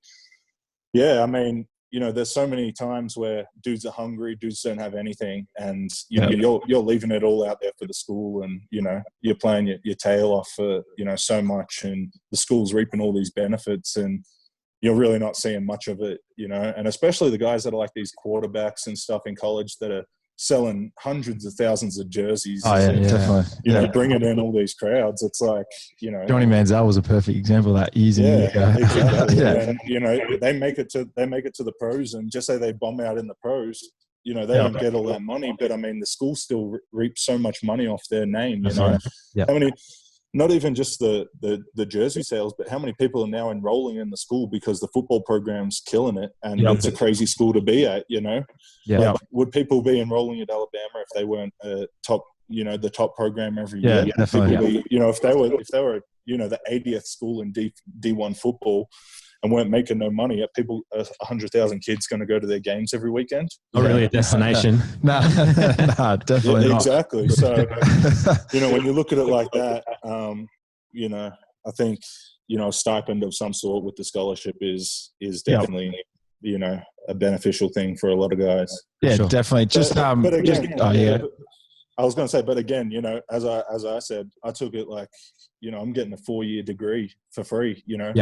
yeah, I mean, you know, there's so many times where dudes are hungry, dudes don't have anything, and you know, you're leaving it all out there for the school, and you know, you're playing your tail off for, you know, so much, and the school's reaping all these benefits, and you're really not seeing much of it, you know. And especially the guys that are like these quarterbacks and stuff in college that are, selling hundreds of thousands of jerseys. Oh, yeah, definitely. You know, bringing in all these crowds. It's like, you know. Johnny Manziel was a perfect example of that years and years ago. Exactly. And, you know, they make it to the pros, and just say they bomb out in the pros, you know, they don't get all that money. But, I mean, the school still reaps so much money off their name, you know. How many – not even just the jersey sales, but how many people are now enrolling in the school because the football program's killing it, and it's a crazy school to be at, you know. Like, would people be enrolling at Alabama if they weren't top, you know, the top program every year? Definitely. You know, if they were, you know, the 80th school in D1 football and weren't making no money, are 100,000 kids going to go to their games every weekend? Not really a destination. No, definitely not. Exactly. So, you know, when you look at it like that, you know, I think, you know, a stipend of some sort with the scholarship is definitely, you know, a beneficial thing for a lot of guys. Yeah, definitely. But again, I was going to say, but again, you know, as I said, I took it like, you know, I'm getting a 4-year degree for free, you know.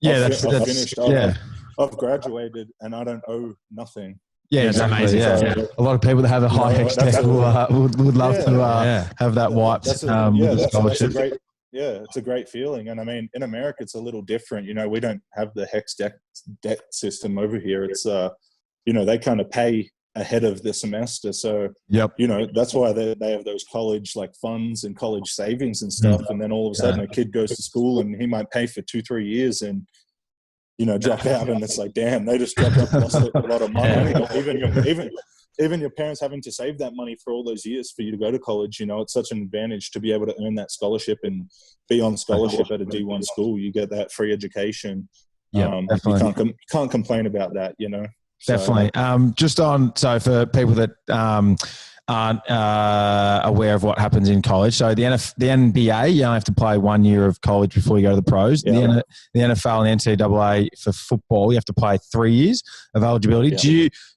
I've finished. I've graduated, and I don't owe nothing. Yeah, exactly. Amazing. Yeah. A lot of people that have a high HTEC would love to have that wiped. It's a great feeling. And I mean, in America, it's a little different. You know, we don't have the HEX debt system over here. It's you know, they kind of pay ahead of the semester. So, you know, that's why they have those college like funds and college savings and stuff. And then all of a sudden a kid goes to school and he might pay for 2-3 years and, you know, drop out. And it's like, damn, they just dropped up, lost a lot of money. Even your parents having to save that money for all those years for you to go to college, you know, it's such an advantage to be able to earn that scholarship and be on scholarship at a D1 school. You get that free education. You can't complain about that, you know. Definitely. So for people that aren't aware of what happens in college, so the NBA, you only have to play 1 year of college before you go to the pros. The NFL and the NCAA for football, you have to play 3 years of eligibility.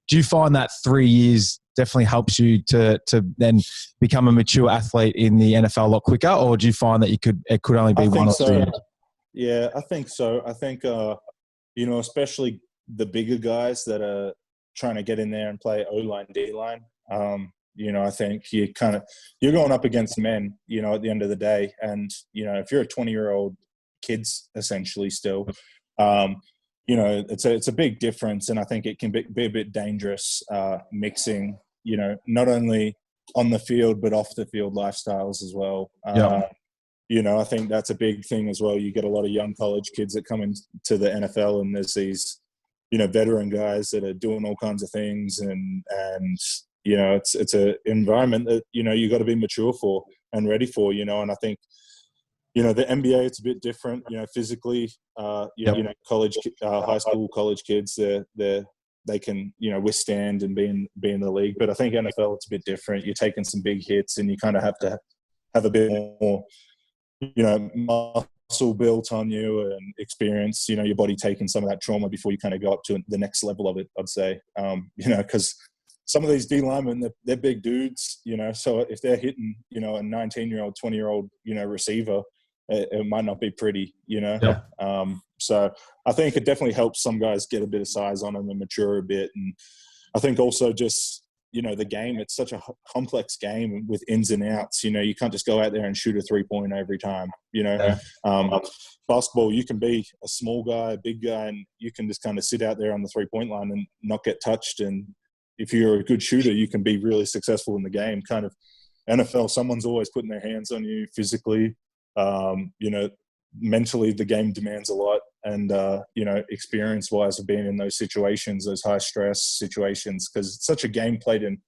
Do you find that 3 years definitely helps you to then become a mature athlete in the NFL a lot quicker, or do you find that it could only be 1 or 2 years? Yeah, I think so. I think you know, especially the bigger guys that are trying to get in there and play O-line, D-line. You know, I think you're going up against men, you know, at the end of the day. And, you know, if you're a 20-year-old kids essentially still, you know, it's a big difference. And I think it can be a bit dangerous mixing, you know, not only on the field, but off the field lifestyles as well. You know, I think that's a big thing as well. You get a lot of young college kids that come into the NFL, and there's these, you know, veteran guys that are doing all kinds of things, and you know, it's an environment that, you know, you got to be mature for and ready for, you know. And I think, you know, the NBA, it's a bit different, you know, physically. You know, college, high school, college kids, they can, you know, withstand and be in the league. But I think NFL, it's a bit different. You're taking some big hits, and you kind of have to have a bit more, you know, muscle built on you and experience, you know, your body taking some of that trauma before you kind of go up to the next level of it, I'd say. You know, because some of these D linemen, they're big dudes, you know, so if they're hitting, you know, a 19-year-old, 20-year-old, you know, receiver, it might not be pretty, you know. So I think it definitely helps some guys get a bit of size on them and mature a bit. And I think also just, you know, the game, it's such a complex game with ins and outs. You know, you can't just go out there and shoot a 3-pointer every time, you know. Basketball, you can be a small guy, a big guy, and you can just kind of sit out there on the 3-point line and not get touched. And if you're a good shooter, you can be really successful in the game. Kind of NFL, someone's always putting their hands on you physically. You know, mentally the game demands a lot. And, you know, experience-wise of being in those situations, those high-stress situations, because it's such a game played in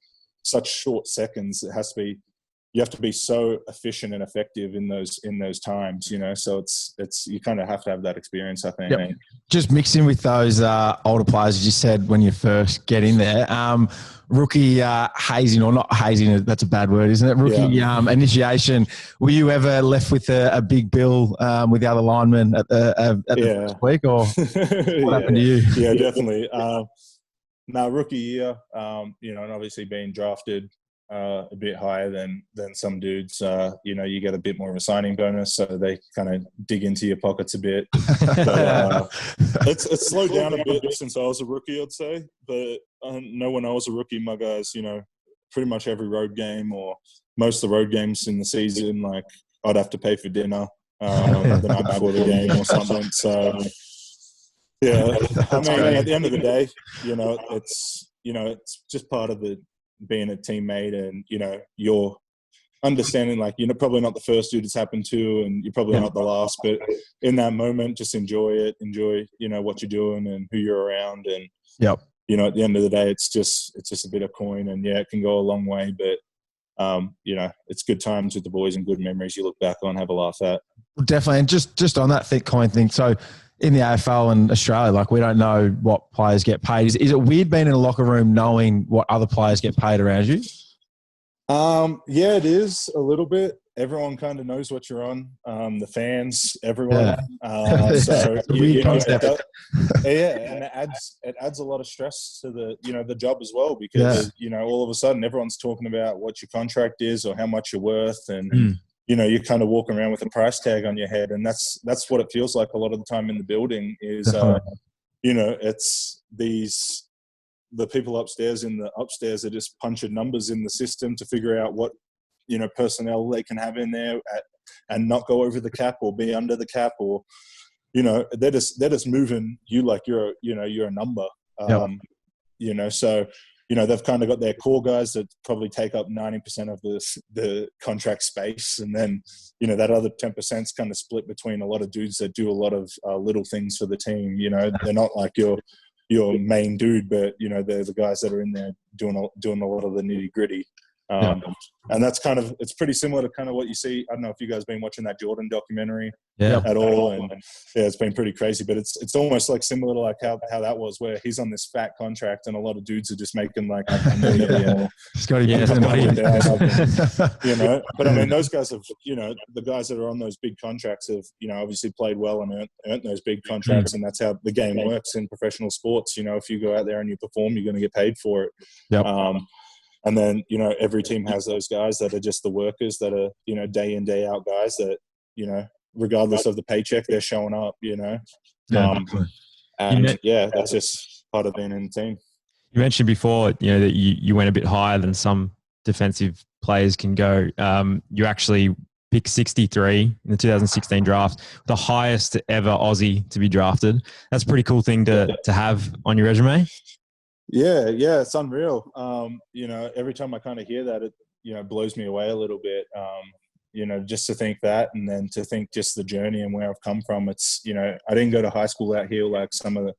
such short seconds. It has to be, you have to be so efficient and effective in those times, you know. So it's you kind of have to have that experience, I think. Yep. Just mixing with those older players, as you said, when you first get in there, rookie hazing, or not hazing, that's a bad word, isn't it? Rookie initiation. Were you ever left with a big bill with the other linemen at the first week, or what happened to you? Yeah, definitely. Now, rookie year, you know, and obviously being drafted a bit higher than some dudes, you know, you get a bit more of a signing bonus, so they kind of dig into your pockets a bit. But, it's slowed down a bit since I was a rookie, I'd say. But no, when I was a rookie, my guys, you know, pretty much every road game or most of the road games in the season, like I'd have to pay for dinner the night before the game or something. So yeah, I mean, at the end of the day, it's just part of being a teammate, and you're understanding, like, you're probably not the first dude it's happened to, and you're probably not the last, but in that moment, just enjoy it. Enjoy, what you're doing and who you're around. And, at the end of the day, it's just a bit of coin, and it can go a long way, but, it's good times with the boys and good memories you look back on, have a laugh at. Definitely. And just on that thick coin thing. So in the AFL and Australia, like, we don't know what players get paid. Is it weird being in a locker room knowing what other players get paid around you? Yeah, it is a little bit. Everyone kind of knows what you're on. The fans, everyone. So and it adds a lot of stress to the job as well, because all of a sudden everyone's talking about what your contract is or how much you're worth, and you're kind of walking around with a price tag on your head, and that's what it feels like a lot of the time in the building. Is it's the people upstairs are just punching numbers in the system to figure out what personnel they can have in there and not go over the cap or be under the cap, or they're just moving you like you're a number. So they've kind of got their core guys that probably take up 90% of the contract space, and then that other 10% is kind of split between a lot of dudes that do a lot of little things for the team. They're not like your main dude, but they're the guys that are in there doing a lot of the nitty gritty. And that's it's pretty similar to kind of what you see. I don't know if you guys been watching that Jordan documentary at all, and it's been pretty crazy, but it's almost like similar to like how that was, where he's on this fat contract and a lot of dudes are just making like $1 million. But I mean, those guys have, the guys that are on those big contracts have, obviously played well and earned those big contracts, and that's how the game works in professional sports. If you go out there and you perform, you're going to get paid for it. And then, every team has those guys that are just the workers that are, day in, day out guys that, regardless of the paycheck, they're showing up, that's just part of being in the team. You mentioned before, that you went a bit higher than some defensive players can go. You actually picked 63 in the 2016 draft, the highest ever Aussie to be drafted. That's a pretty cool thing to have on your resume. Yeah, it's unreal. Every time I kind of hear that, it blows me away a little bit. Just to think that, and then to think just the journey and where I've come from. It's, I didn't go to high school out here like some of the,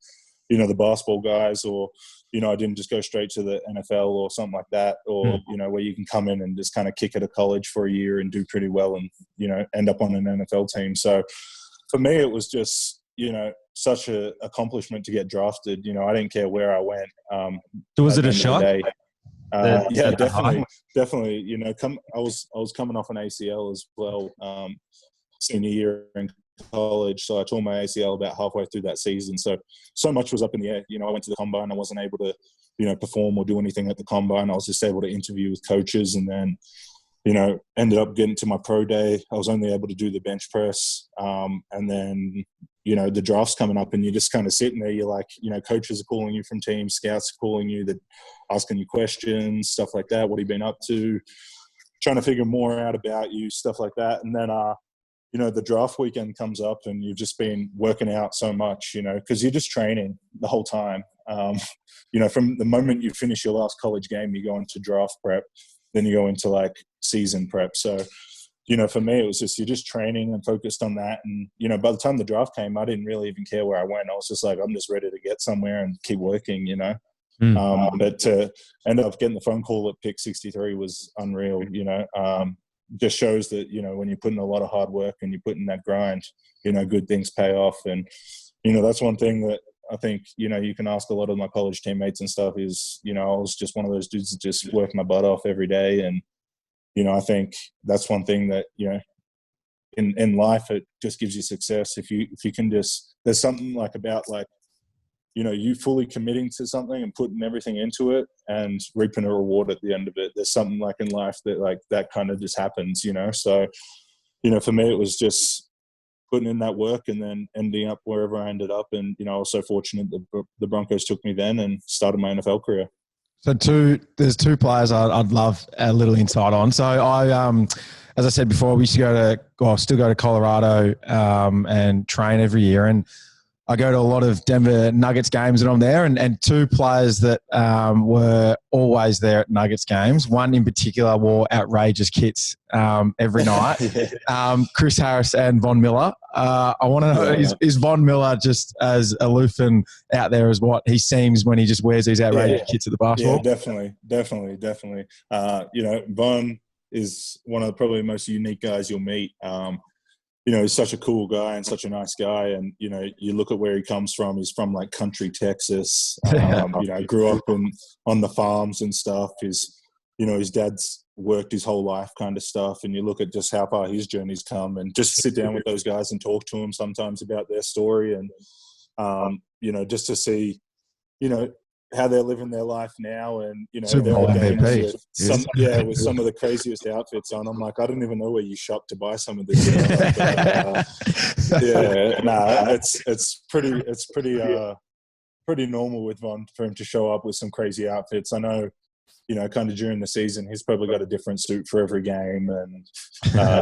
the basketball guys, or, I didn't just go straight to the NFL or something like that, or, where you can come in and just kind of kick at a college for a year and do pretty well and, end up on an NFL team. So for me, it was just, such an accomplishment to get drafted. I didn't care where I went. So was it a shot? Yeah, definitely. I was coming off an ACL as well, senior year in college. So I tore my ACL about halfway through that season. So much was up in the air. I went to the combine. I wasn't able to, perform or do anything at the combine. I was just able to interview with coaches, and then, ended up getting to my pro day. I was only able to do the bench press. And then, the draft's coming up, and you're just kind of sitting there. You're like, coaches are calling you from teams, scouts are calling you, that asking you questions, stuff like that. What have you been up to? Trying to figure more out about you, stuff like that. And then, the draft weekend comes up, and you've just been working out so much, because you're just training the whole time. From the moment you finish your last college game, you go into draft prep, then you go into like season prep. So, for me, it was just, you're just training and focused on that. And, by the time the draft came, I didn't really even care where I went. I was just like, I'm just ready to get somewhere and keep working, But to end up getting the phone call at pick 63 was unreal, just shows that, when you put in a lot of hard work and you put in that grind, good things pay off. And, that's one thing that I think, you can ask a lot of my college teammates and stuff is, I was just one of those dudes that just worked my butt off every day. And, I think that's one thing that, in life, it just gives you success. If you can just, there's something like about like, you fully committing to something and putting everything into it and reaping a reward at the end of it. There's something like in life that like that kind of just happens, So, for me, it was just putting in that work and then ending up wherever I ended up. And, I was so fortunate that the Broncos took me then and started my NFL career. So there's two players I'd love a little insight on. So as I said before, we used to still go to Colorado and train every year. And I go to a lot of Denver Nuggets games and I'm there. And two players that were always there at Nuggets games. One in particular wore outrageous kits every night. Chris Harris and Von Miller. I want to know, is Von Miller just as aloof and out there as what he seems when he just wears these outrageous kits at the basketball? Yeah, definitely. Von is one of the probably most unique guys you'll meet. He's such a cool guy and such a nice guy. And, you look at where he comes from. He's from like country Texas. Grew up on the farms and stuff. His dad's worked his whole life kind of stuff. And you look at just how far his journey's come and just sit down with those guys and talk to them sometimes about their story. And, just to see, how they're living their life now, and Super Bowl MVP. With some of the craziest outfits on. I'm like, I didn't even know where you shop to buy some of this stuff. It's pretty normal with Von for him to show up with some crazy outfits. I know, kind of during the season, he's probably got a different suit for every game and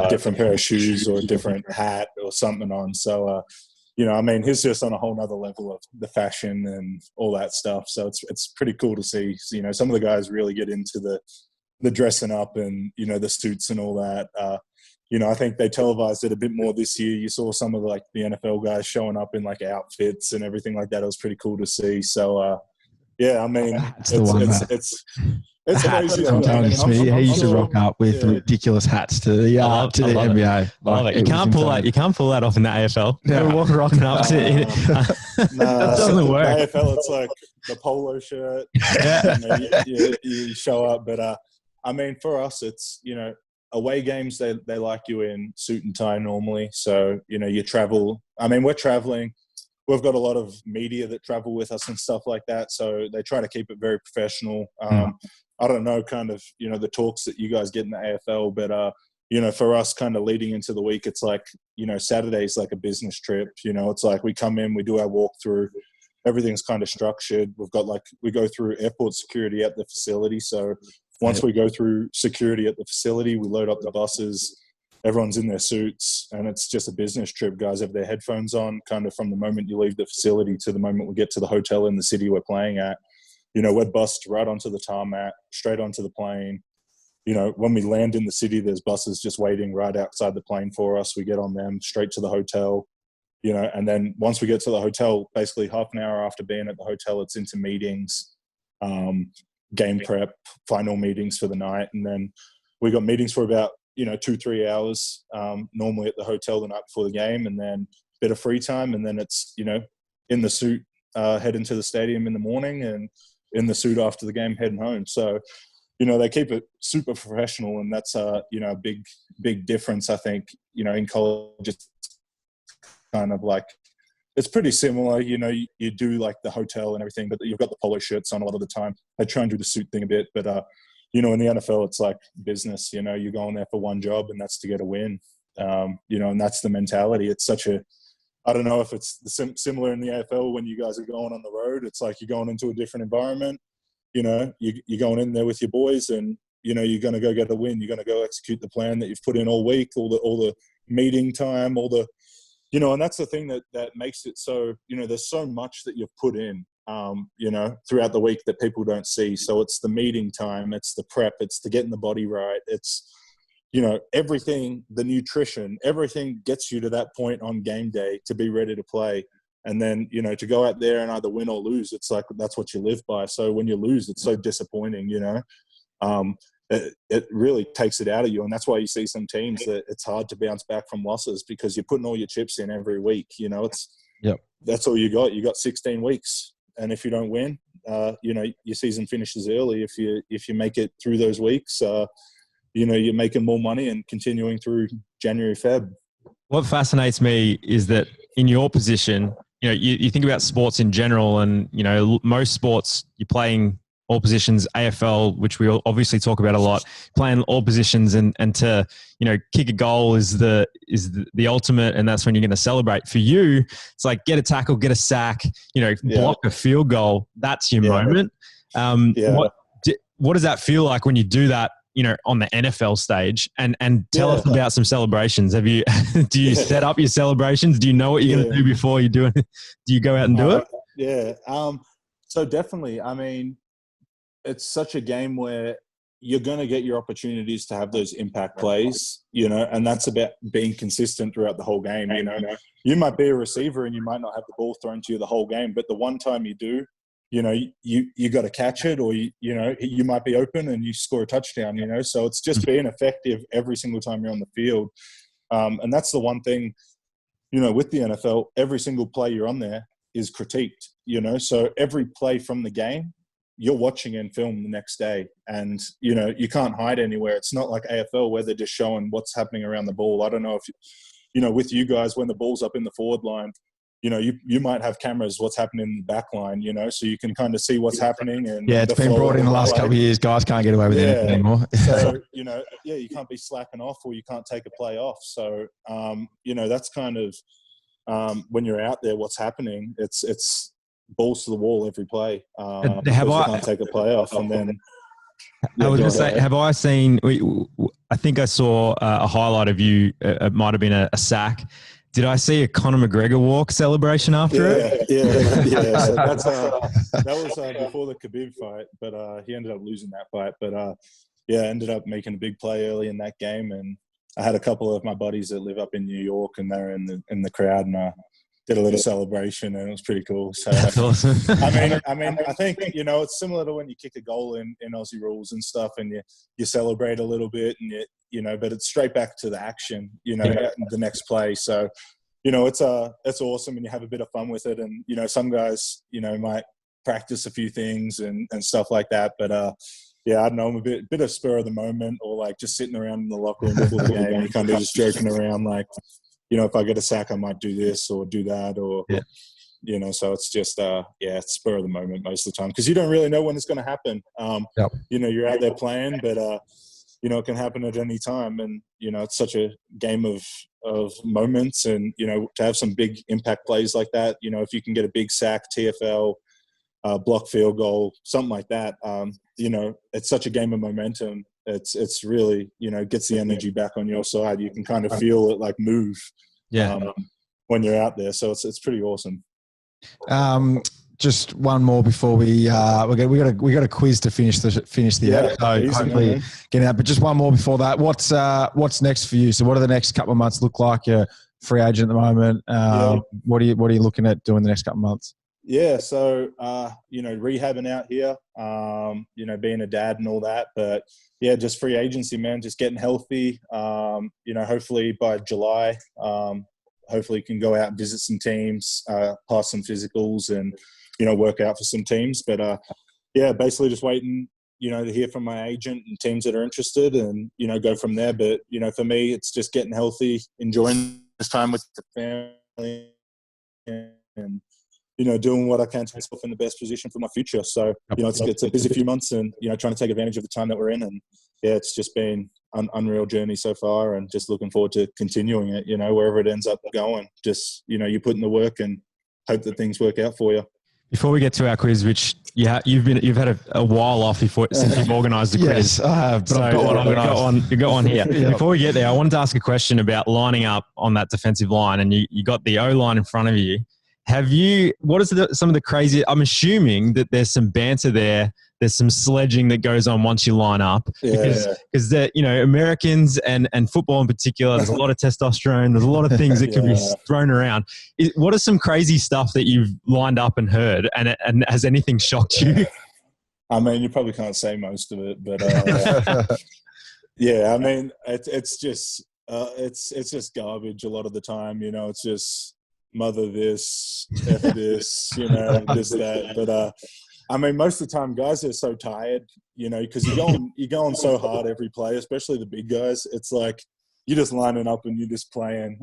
different pair of shoes or a different hat or something on. So. He's just on a whole nother level of the fashion and all that stuff. So it's pretty cool to see. Some of the guys really get into the dressing up and, the suits and all that. I think they televised it a bit more this year. You saw some of the NFL guys showing up in like outfits and everything like that. It was pretty cool to see. So, it's crazy. I'm telling you, he used to rock up with ridiculous hats to the NBA. You can't pull that off in the AFL. Yeah, rocking up to it. That doesn't work. AFL, it's like the polo shirt. You show up, but for us, it's away games. They like you in suit and tie normally. So you travel. We're traveling. We've got a lot of media that travel with us and stuff like that. So they try to keep it very professional. I don't know, kind of, the talks that you guys get in the AFL, but, for us kind of leading into the week, it's like, Saturday's like a business trip. It's like we come in, we do our walkthrough. Everything's kind of structured. We go through airport security at the facility. So once we go through security at the facility, we load up the buses. Everyone's in their suits, and it's just a business trip. Guys have their headphones on kind of from the moment you leave the facility to the moment we get to the hotel in the city we're playing at. We're bussed right onto the tarmac, straight onto the plane. When we land in the city, there's buses just waiting right outside the plane for us. We get on them straight to the hotel, and then once we get to the hotel, basically half an hour after being at the hotel, it's into meetings, game prep, final meetings for the night. And then we got meetings for about, 2-3 hours, normally at the hotel the night before the game, and then a bit of free time. And then it's, in the suit, heading to the stadium in the morning, and in the suit after the game, heading home. So, they keep it super professional, and that's a big difference. I think, in college, it's kind of like, it's pretty similar. You do like the hotel and everything, but you've got the polo shirts on a lot of the time. They try and do the suit thing a bit, but, in the NFL, it's like business. You're going there for one job, and that's to get a win. And that's the mentality. It's such a, I don't know if it's similar in the AFL when you guys are going on the road. It's like you're going into a different environment. You're going in there with your boys, and you're going to go get a win. You're going to go execute the plan that you've put in all week, all the meeting time, all the, and that's the thing that makes it so. There's so much that you've put in, throughout the week that people don't see. So it's the meeting time, it's the prep, it's the getting the body right, it's everything, the nutrition, everything gets you to that point on game day to be ready to play. And then, to go out there and either win or lose, it's like, that's what you live by. So when you lose, it's so disappointing, it really takes it out of you. And that's why you see some teams that it's hard to bounce back from losses, because you're putting all your chips in every week. That's all you got. You got 16 weeks. And if you don't win, your season finishes early. If you make it through those weeks, you're making more money and continuing through January, Feb. What fascinates me is that in your position, you think about sports in general, and, most sports you're playing all positions, AFL, which we obviously talk about a lot, playing all positions, and to, kick a goal is the ultimate, and that's when you're going to celebrate. For you, it's like get a tackle, get a sack, block a field goal. That's your moment. what does that feel like when you do that, on the NFL stage? And tell us about some celebrations. Do you set up your celebrations? Do you know what you're going to do before you do it? Do you go out and do it? Yeah. So definitely, I mean, it's such a game where you're going to get your opportunities to have those impact plays, and that's about being consistent throughout the whole game. You might be a receiver and you might not have the ball thrown to you the whole game, but the one time you do, you got to catch it, or you might be open and you score a touchdown. So it's just being effective every single time you're on the field, and that's the one thing, with the NFL, every single play you're on there is critiqued. So every play from the game, you're watching and film the next day, and you can't hide anywhere. It's not like AFL where they're just showing what's happening around the ball. I don't know if with you guys, when the ball's up in the forward line, you might have cameras what's happening in the back line, so you can kind of see what's happening. And it's been brought in the last couple of years. Guys can't get away with anything anymore. So you can't be slacking off, or you can't take a play off. So that's kind of when you're out there, what's happening. It's balls to the wall every play. You can't take a play off, and then. I was going to say, have I seen? I think I saw a highlight of you. It might have been a sack. Did I see a Conor McGregor walk celebration after it? Yeah. So that was before the Khabib fight, but he ended up losing that fight. But ended up making a big play early in that game, and I had a couple of my buddies that live up in New York, and they're in the crowd, and did a little celebration, and it was pretty cool. So that's awesome. I mean, I think it's similar to when you kick a goal in Aussie rules and stuff, and you celebrate a little bit, and but it's straight back to the action, the next play. So, it's awesome, and you have a bit of fun with it. And some guys, might practice a few things and stuff like that. But I don't know, I'm a bit of spur of the moment, or like just sitting around in the locker room before the game, and kind of just joking around, like, if I get a sack, I might do this or do that, or so it's just it's spur of the moment most of the time, because you don't really know when it's going to happen. You're out there playing, but it can happen at any time, and it's such a game of moments, and to have some big impact plays like that, if you can get a big sack, TFL, block field goal, something like that, it's such a game of momentum. It's really, gets the energy back on your side. You can kind of feel it like move when you're out there. So it's pretty awesome. Just one more before we got a quiz to finish the episode. Hopefully get out. But just one more before that. What's next for you? So what do the next couple of months look like? You're a free agent at the moment. What are you looking at doing the next couple of months? Yeah, so rehabbing out here, being a dad and all that, but just free agency, man, just getting healthy. Hopefully by July, hopefully can go out and visit some teams, pass some physicals, and work out for some teams. But basically just waiting, to hear from my agent and teams that are interested, and go from there. But for me, it's just getting healthy, enjoying this time with the family, and doing what I can to put myself in the best position for my future. So, it's a busy few months, and, trying to take advantage of the time that we're in. And it's just been an unreal journey so far, and just looking forward to continuing it, wherever it ends up going. Just, you put in the work and hope that things work out for you. Before we get to our quiz, which you've had a while off since you've organised the quiz. Yes, I have, but I've got one organised. You got one here. Before we get there, I wanted to ask a question about lining up on that defensive line, and you got the O-line in front of you. What is some of the crazy, I'm assuming that there's some banter there. There's some sledging that goes on once you line up, because Americans and football in particular, there's a lot of testosterone. There's a lot of things that can be thrown around. What are some crazy stuff that you've lined up and heard, and has anything shocked you? I mean, you probably can't say most of it, but I mean, it's just garbage a lot of the time. It's just mother this, F this, this, that. But I mean, most of the time, guys are so tired, because you're going so hard every play, especially the big guys. It's like you're just lining up and you're just playing.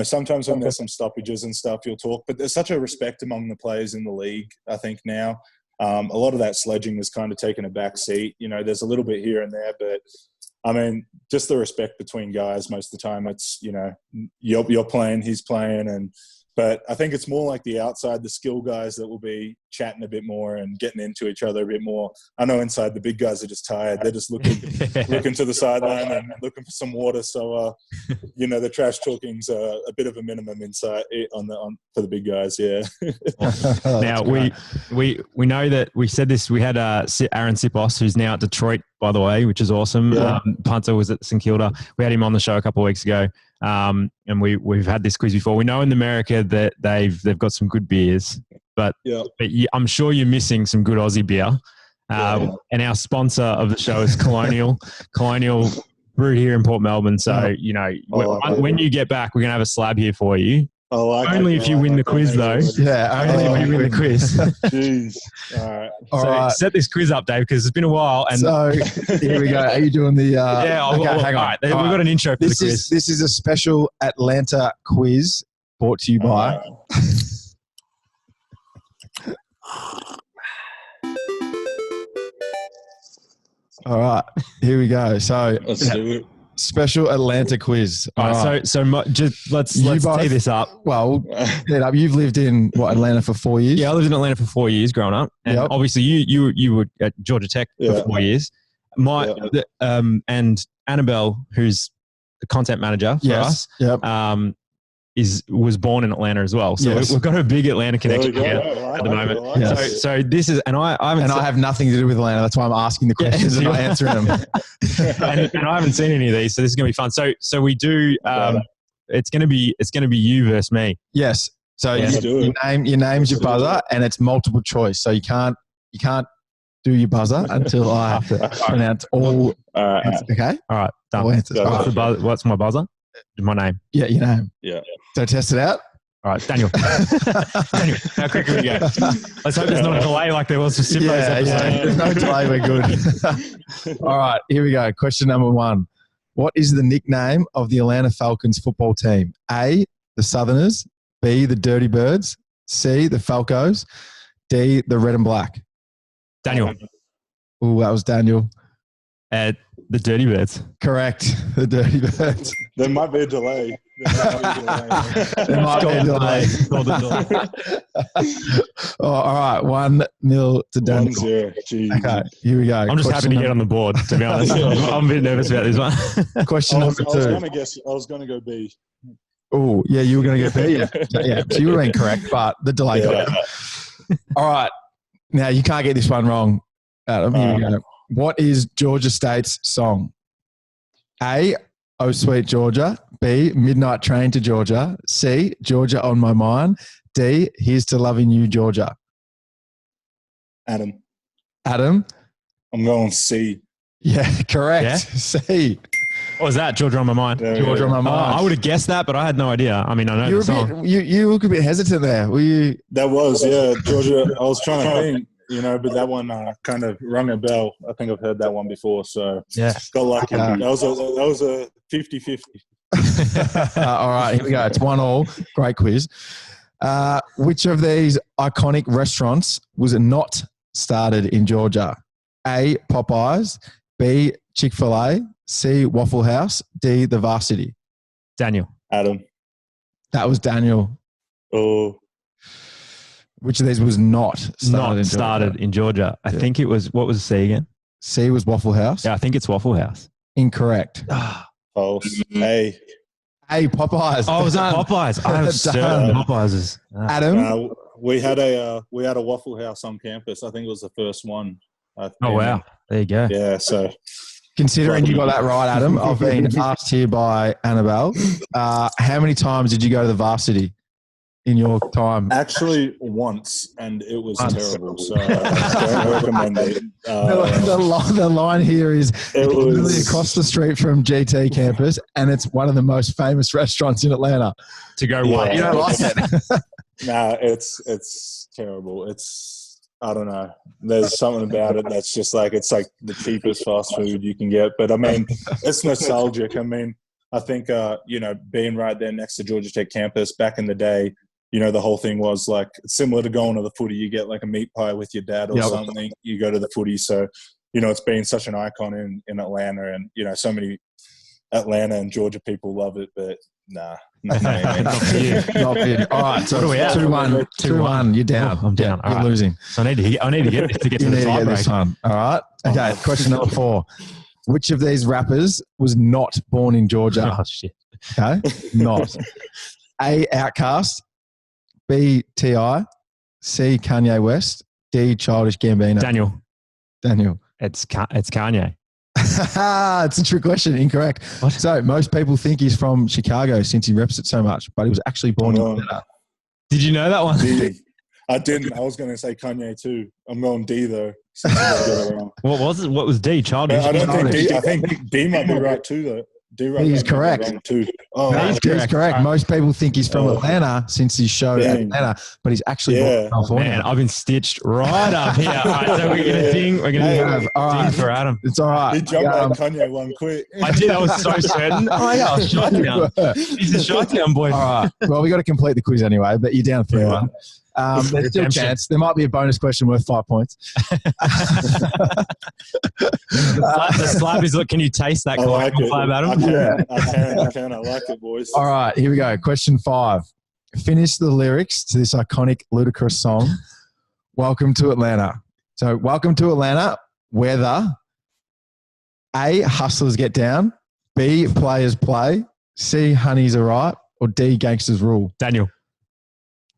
Sometimes when there's some stoppages and stuff, you'll talk. But there's such a respect among the players in the league, I think, now. A lot of that sledging has kind of taken a back seat. There's a little bit here and there, but I mean, just the respect between guys most of the time. It's, you're playing, he's playing, and, But I think it's more like the outside, the skill guys that will be chatting a bit more and getting into each other a bit more. I know inside the big guys are just tired. They're just looking to the sideline and looking for some water. So, the trash talking's a bit of a minimum inside for the big guys. Yeah. Now we know that we said this. We had Aaron Sipos, who's now at Detroit, by the way, which is awesome. Yeah. Punter was at St Kilda. We had him on the show a couple of weeks ago. And we've had this quiz before. We know in America that they've got some good beers, but I'm sure you're missing some good Aussie beer. And our sponsor of the show is Colonial brewed here in Port Melbourne. So when you get back, we're gonna have a slab here for you. Only if you win the quiz, though. Yeah, only if you win the quiz. Jeez. All right. Set this quiz up, Dave, because it's been a while. And so here we go. Are you doing the? Hang on. All right, we've got an intro for the quiz. This is a special Atlanta quiz brought to you by. All right, here we go. So Let's do it. Special Atlanta quiz. All right. So just let's tee this up. Well, you've lived in Atlanta for 4 years. Yeah, I lived in Atlanta for 4 years growing up, and obviously you were at Georgia Tech for 4 years. And Annabelle, who's the content manager for us, was born in Atlanta as well. So we've got a big Atlanta connection here at the moment. So this is, and I have nothing to do with Atlanta. That's why I'm asking the questions and not answering them. and I haven't seen any of these, so this is gonna be fun. So we do. It's gonna be you versus me. Yes. So your name's your buzzer, and it's multiple choice. So you can't do your buzzer until I pronounce all. Okay. All right. Done. What's my buzzer? My name. Yeah, your name. Yeah. So test it out. All right, Daniel. Daniel, how quick can we go? Let's hope there's not a delay like there was for Sipo's episode. There's no delay, we're good. All right, here we go. Question number 1. What is the nickname of the Atlanta Falcons football team? A, the Southerners. B, the Dirty Birds. C, the Falcos. D, the Red and Black. Daniel. Oh, that was Daniel. The Dirty Birds. Correct. The Dirty Birds. There might be a delay. There might be a delay. All right. 1-0 to Daniel. 1-0. Okay, here we go. I'm just happy to get on the board, to be honest. I'm a bit nervous about this one. Question number 2. I was going to go B. Oh, yeah, you were going to go B? Yeah, so you would have been correct, but the delay got it. All right. Now, you can't get this one wrong, Adam. Here we go. What is Georgia State's song? A, Oh Sweet Georgia. B, Midnight Train to Georgia. C, Georgia on My Mind. D, Here's to Loving You, Georgia. Adam. I'm going C. Yeah, correct. Yeah? C. What was that? Georgia on My Mind. Georgia on My Mind. I would have guessed that, but I had no idea. I mean, I know the song. You look a bit hesitant there. Were you? That was, Georgia. I was trying to think. But that one kind of rung a bell. I think I've heard that one before, so got lucky. That was a 50-50. All right, here we go. It's 1-1. Great quiz. Which of these iconic restaurants was not started in Georgia? A, Popeyes. B, Chick-fil-A. C, Waffle House. D, the Varsity. Daniel. Adam. That was Daniel. Oh. Which of these was not started in Georgia? I think it was, what was C again? C was Waffle House. Yeah, I think it's Waffle House. Incorrect. False. A, Popeyes. Oh, was it Popeyes? I was certain Popeyes is. Adam? we had a Waffle House on campus. I think it was the first one. Oh, wow. There you go. Yeah, so. Considering you got that right, Adam, I've been asked here by Annabelle, how many times did you go to the Varsity in your time? Actually, once, and it was terrible. So I don't recommend it. The line here is literally across the street from GT campus, and it's one of the most famous restaurants in Atlanta. To go one. You don't like it? Nah, it's terrible. I don't know. There's something about it that's just like, it's like the cheapest fast food you can get. But I mean, it's nostalgic. I mean, I think, being right there next to Georgia Tech campus back in the day, the whole thing was like similar to going to the footy. You get like a meat pie with your dad or something. You go to the footy. So, it's been such an icon in Atlanta, and, so many Atlanta and Georgia people love it, but nah. Not for you. All right, so what are we at? 2-1. 2-1. You're down. Oh, I'm down. You're losing. So I need to get this to get You to the need to get this tiebreak. one. All right. Okay. Question number 4. Which of these rappers was not born in Georgia? Oh shit. Okay. Not. A. Outkast. B. T.I. C. Kanye West. D. Childish Gambino. Daniel. It's Kanye. It's a trick question. Incorrect. What? So most people think he's from Chicago since he reps it so much, but he was actually born in Atlanta. Did you know that one? D. I didn't. I was going to say Kanye too. I'm going D though. So What was it? What was D? Childish. I don't think D. I think D might be right too though. D right. He's correct. Too. Oh, He's correct. Most people think he's from Atlanta since his show at Atlanta, but he's actually born in California. Man, I've been stitched right up here. All right, so we're going to ding. We're going to ding for Adam. It's all right. He jumped at Kanye one quick. I did. I was so certain. Oh my gosh, shot down. He's a shot down boy. All right. Well, we got to complete the quiz anyway, but you're down 3-1. There's still a chance. There might be a bonus question worth 5 points. The slab is, look, can you taste that? I like it. Slab, Adam? I can. I like it, boys. All right, here we go. Question 5. Finish the lyrics to this iconic Ludacris song, Welcome to Atlanta. So, Welcome to Atlanta, whether A, hustlers get down, B, players play, C, honeys are right, or D, gangsters rule. Daniel.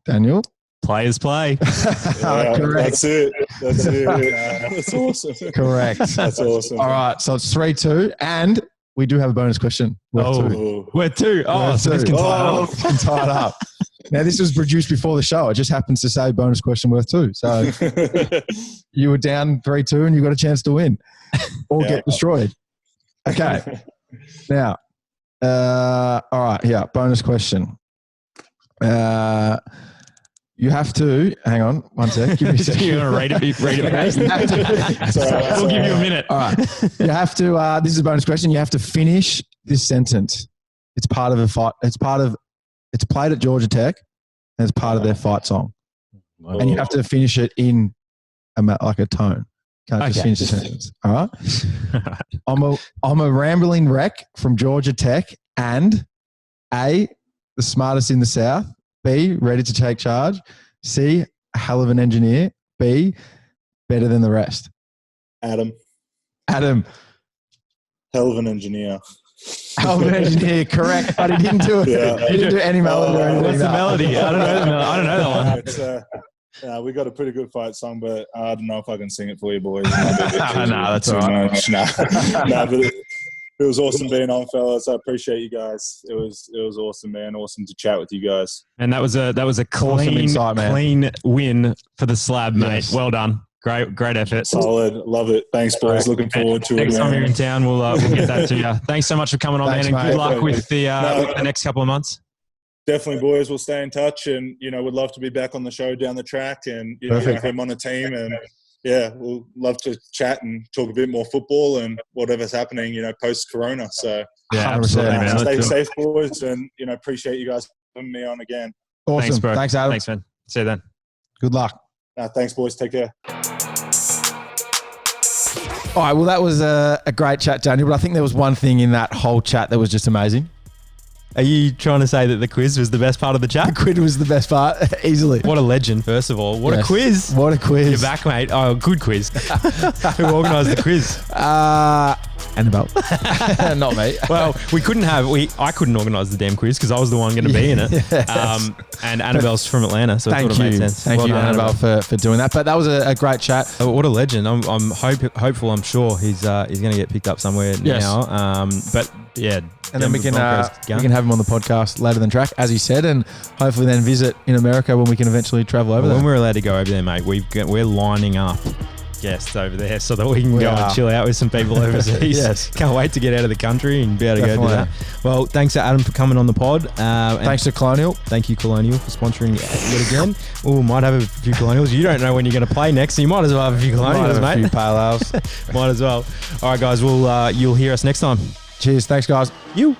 Correct. Players play. That's it. That's awesome. Correct. That's awesome. All right, so it's 3-2, and we do have a bonus question. Worth 2. We're 2. Oh, Worth so this 2. can tie it up. Can tie it up. Now, this was produced before the show. It just happens to say bonus question worth 2. So you were down 3-2 and you got a chance to win or get destroyed. Okay. Now, all right, here, bonus question. You have to, hang on, one sec. Give me a second. You're going to rate it first? We'll give you a minute. All right. You have to, this is a bonus question. You have to finish this sentence. It's part of a fight. It's played at Georgia Tech and it's part of their fight song. Whoa. And you have to finish it in like a tone. Can't just finish the sentence. All right. I'm a rambling wreck from Georgia Tech and A, the smartest in the South. B, ready to take charge. C, a hell of an engineer. B, better than the rest. Adam. Hell of an engineer. Hell of an engineer, correct, but he didn't do it. Yeah. He didn't do any melody or anything. What's the melody? I don't know that one. We got a pretty good fight song, but I don't know if I can sing it for you boys. That's all right. But it was awesome being on, fellas. I appreciate you guys. It was awesome, man. Awesome to chat with you guys. And that was a clean win for the slab, mate. Yes. Well done. Great effort. Solid. Love it. Thanks, boys. Looking forward to it. Next time you're in town, we'll get that to you. Thanks so much for coming on, Thanks, man, and mate. good luck with the next couple of months. Definitely, boys. We'll stay in touch, and would love to be back on the show down the track, and him on the team, and we'll love to chat and talk a bit more football and whatever's happening, post Corona. So absolutely, man. Stay safe, boys, and appreciate you guys having me on again. Awesome. Thanks, bro. Thanks, Adam. Thanks, man. See you then. Good luck. Thanks, boys. Take care. All right, well, that was a great chat, Daniel, but I think there was one thing in that whole chat that was just amazing. Are you trying to say that the quiz was the best part of the chat? The quiz was the best part, easily. What a legend, first of all. What a quiz. What a quiz. You're back, mate. Oh, good quiz. Who organised the quiz? Annabelle. Not me. Well, I couldn't organise the damn quiz because I was the one going to be in it. Yes. And Annabelle's from Atlanta, so it sort of made sense. Thank you, Annabelle, for doing that. But that was a great chat. Oh, what a legend. I'm hopeful. I'm sure he's going to get picked up somewhere now. But yeah. And then we can have him on the podcast later than track, as he said, and hopefully then visit in America when we can eventually travel over there. When we're allowed to go over there, mate, we're lining up guests over there so that we can go and chill out with some people overseas. Yes. Can't wait to get out of the country and be able to go do that. Well, thanks to Adam for coming on the pod. Thanks to Colonial. Thank you, Colonial, for sponsoring yet again. Oh, might have a few Colonials. You don't know when you're going to play next, so you might as well have a few Colonials, mate. A few pale ales. Might as well. All right, guys, you'll hear us next time. Cheers. Thanks, guys. You.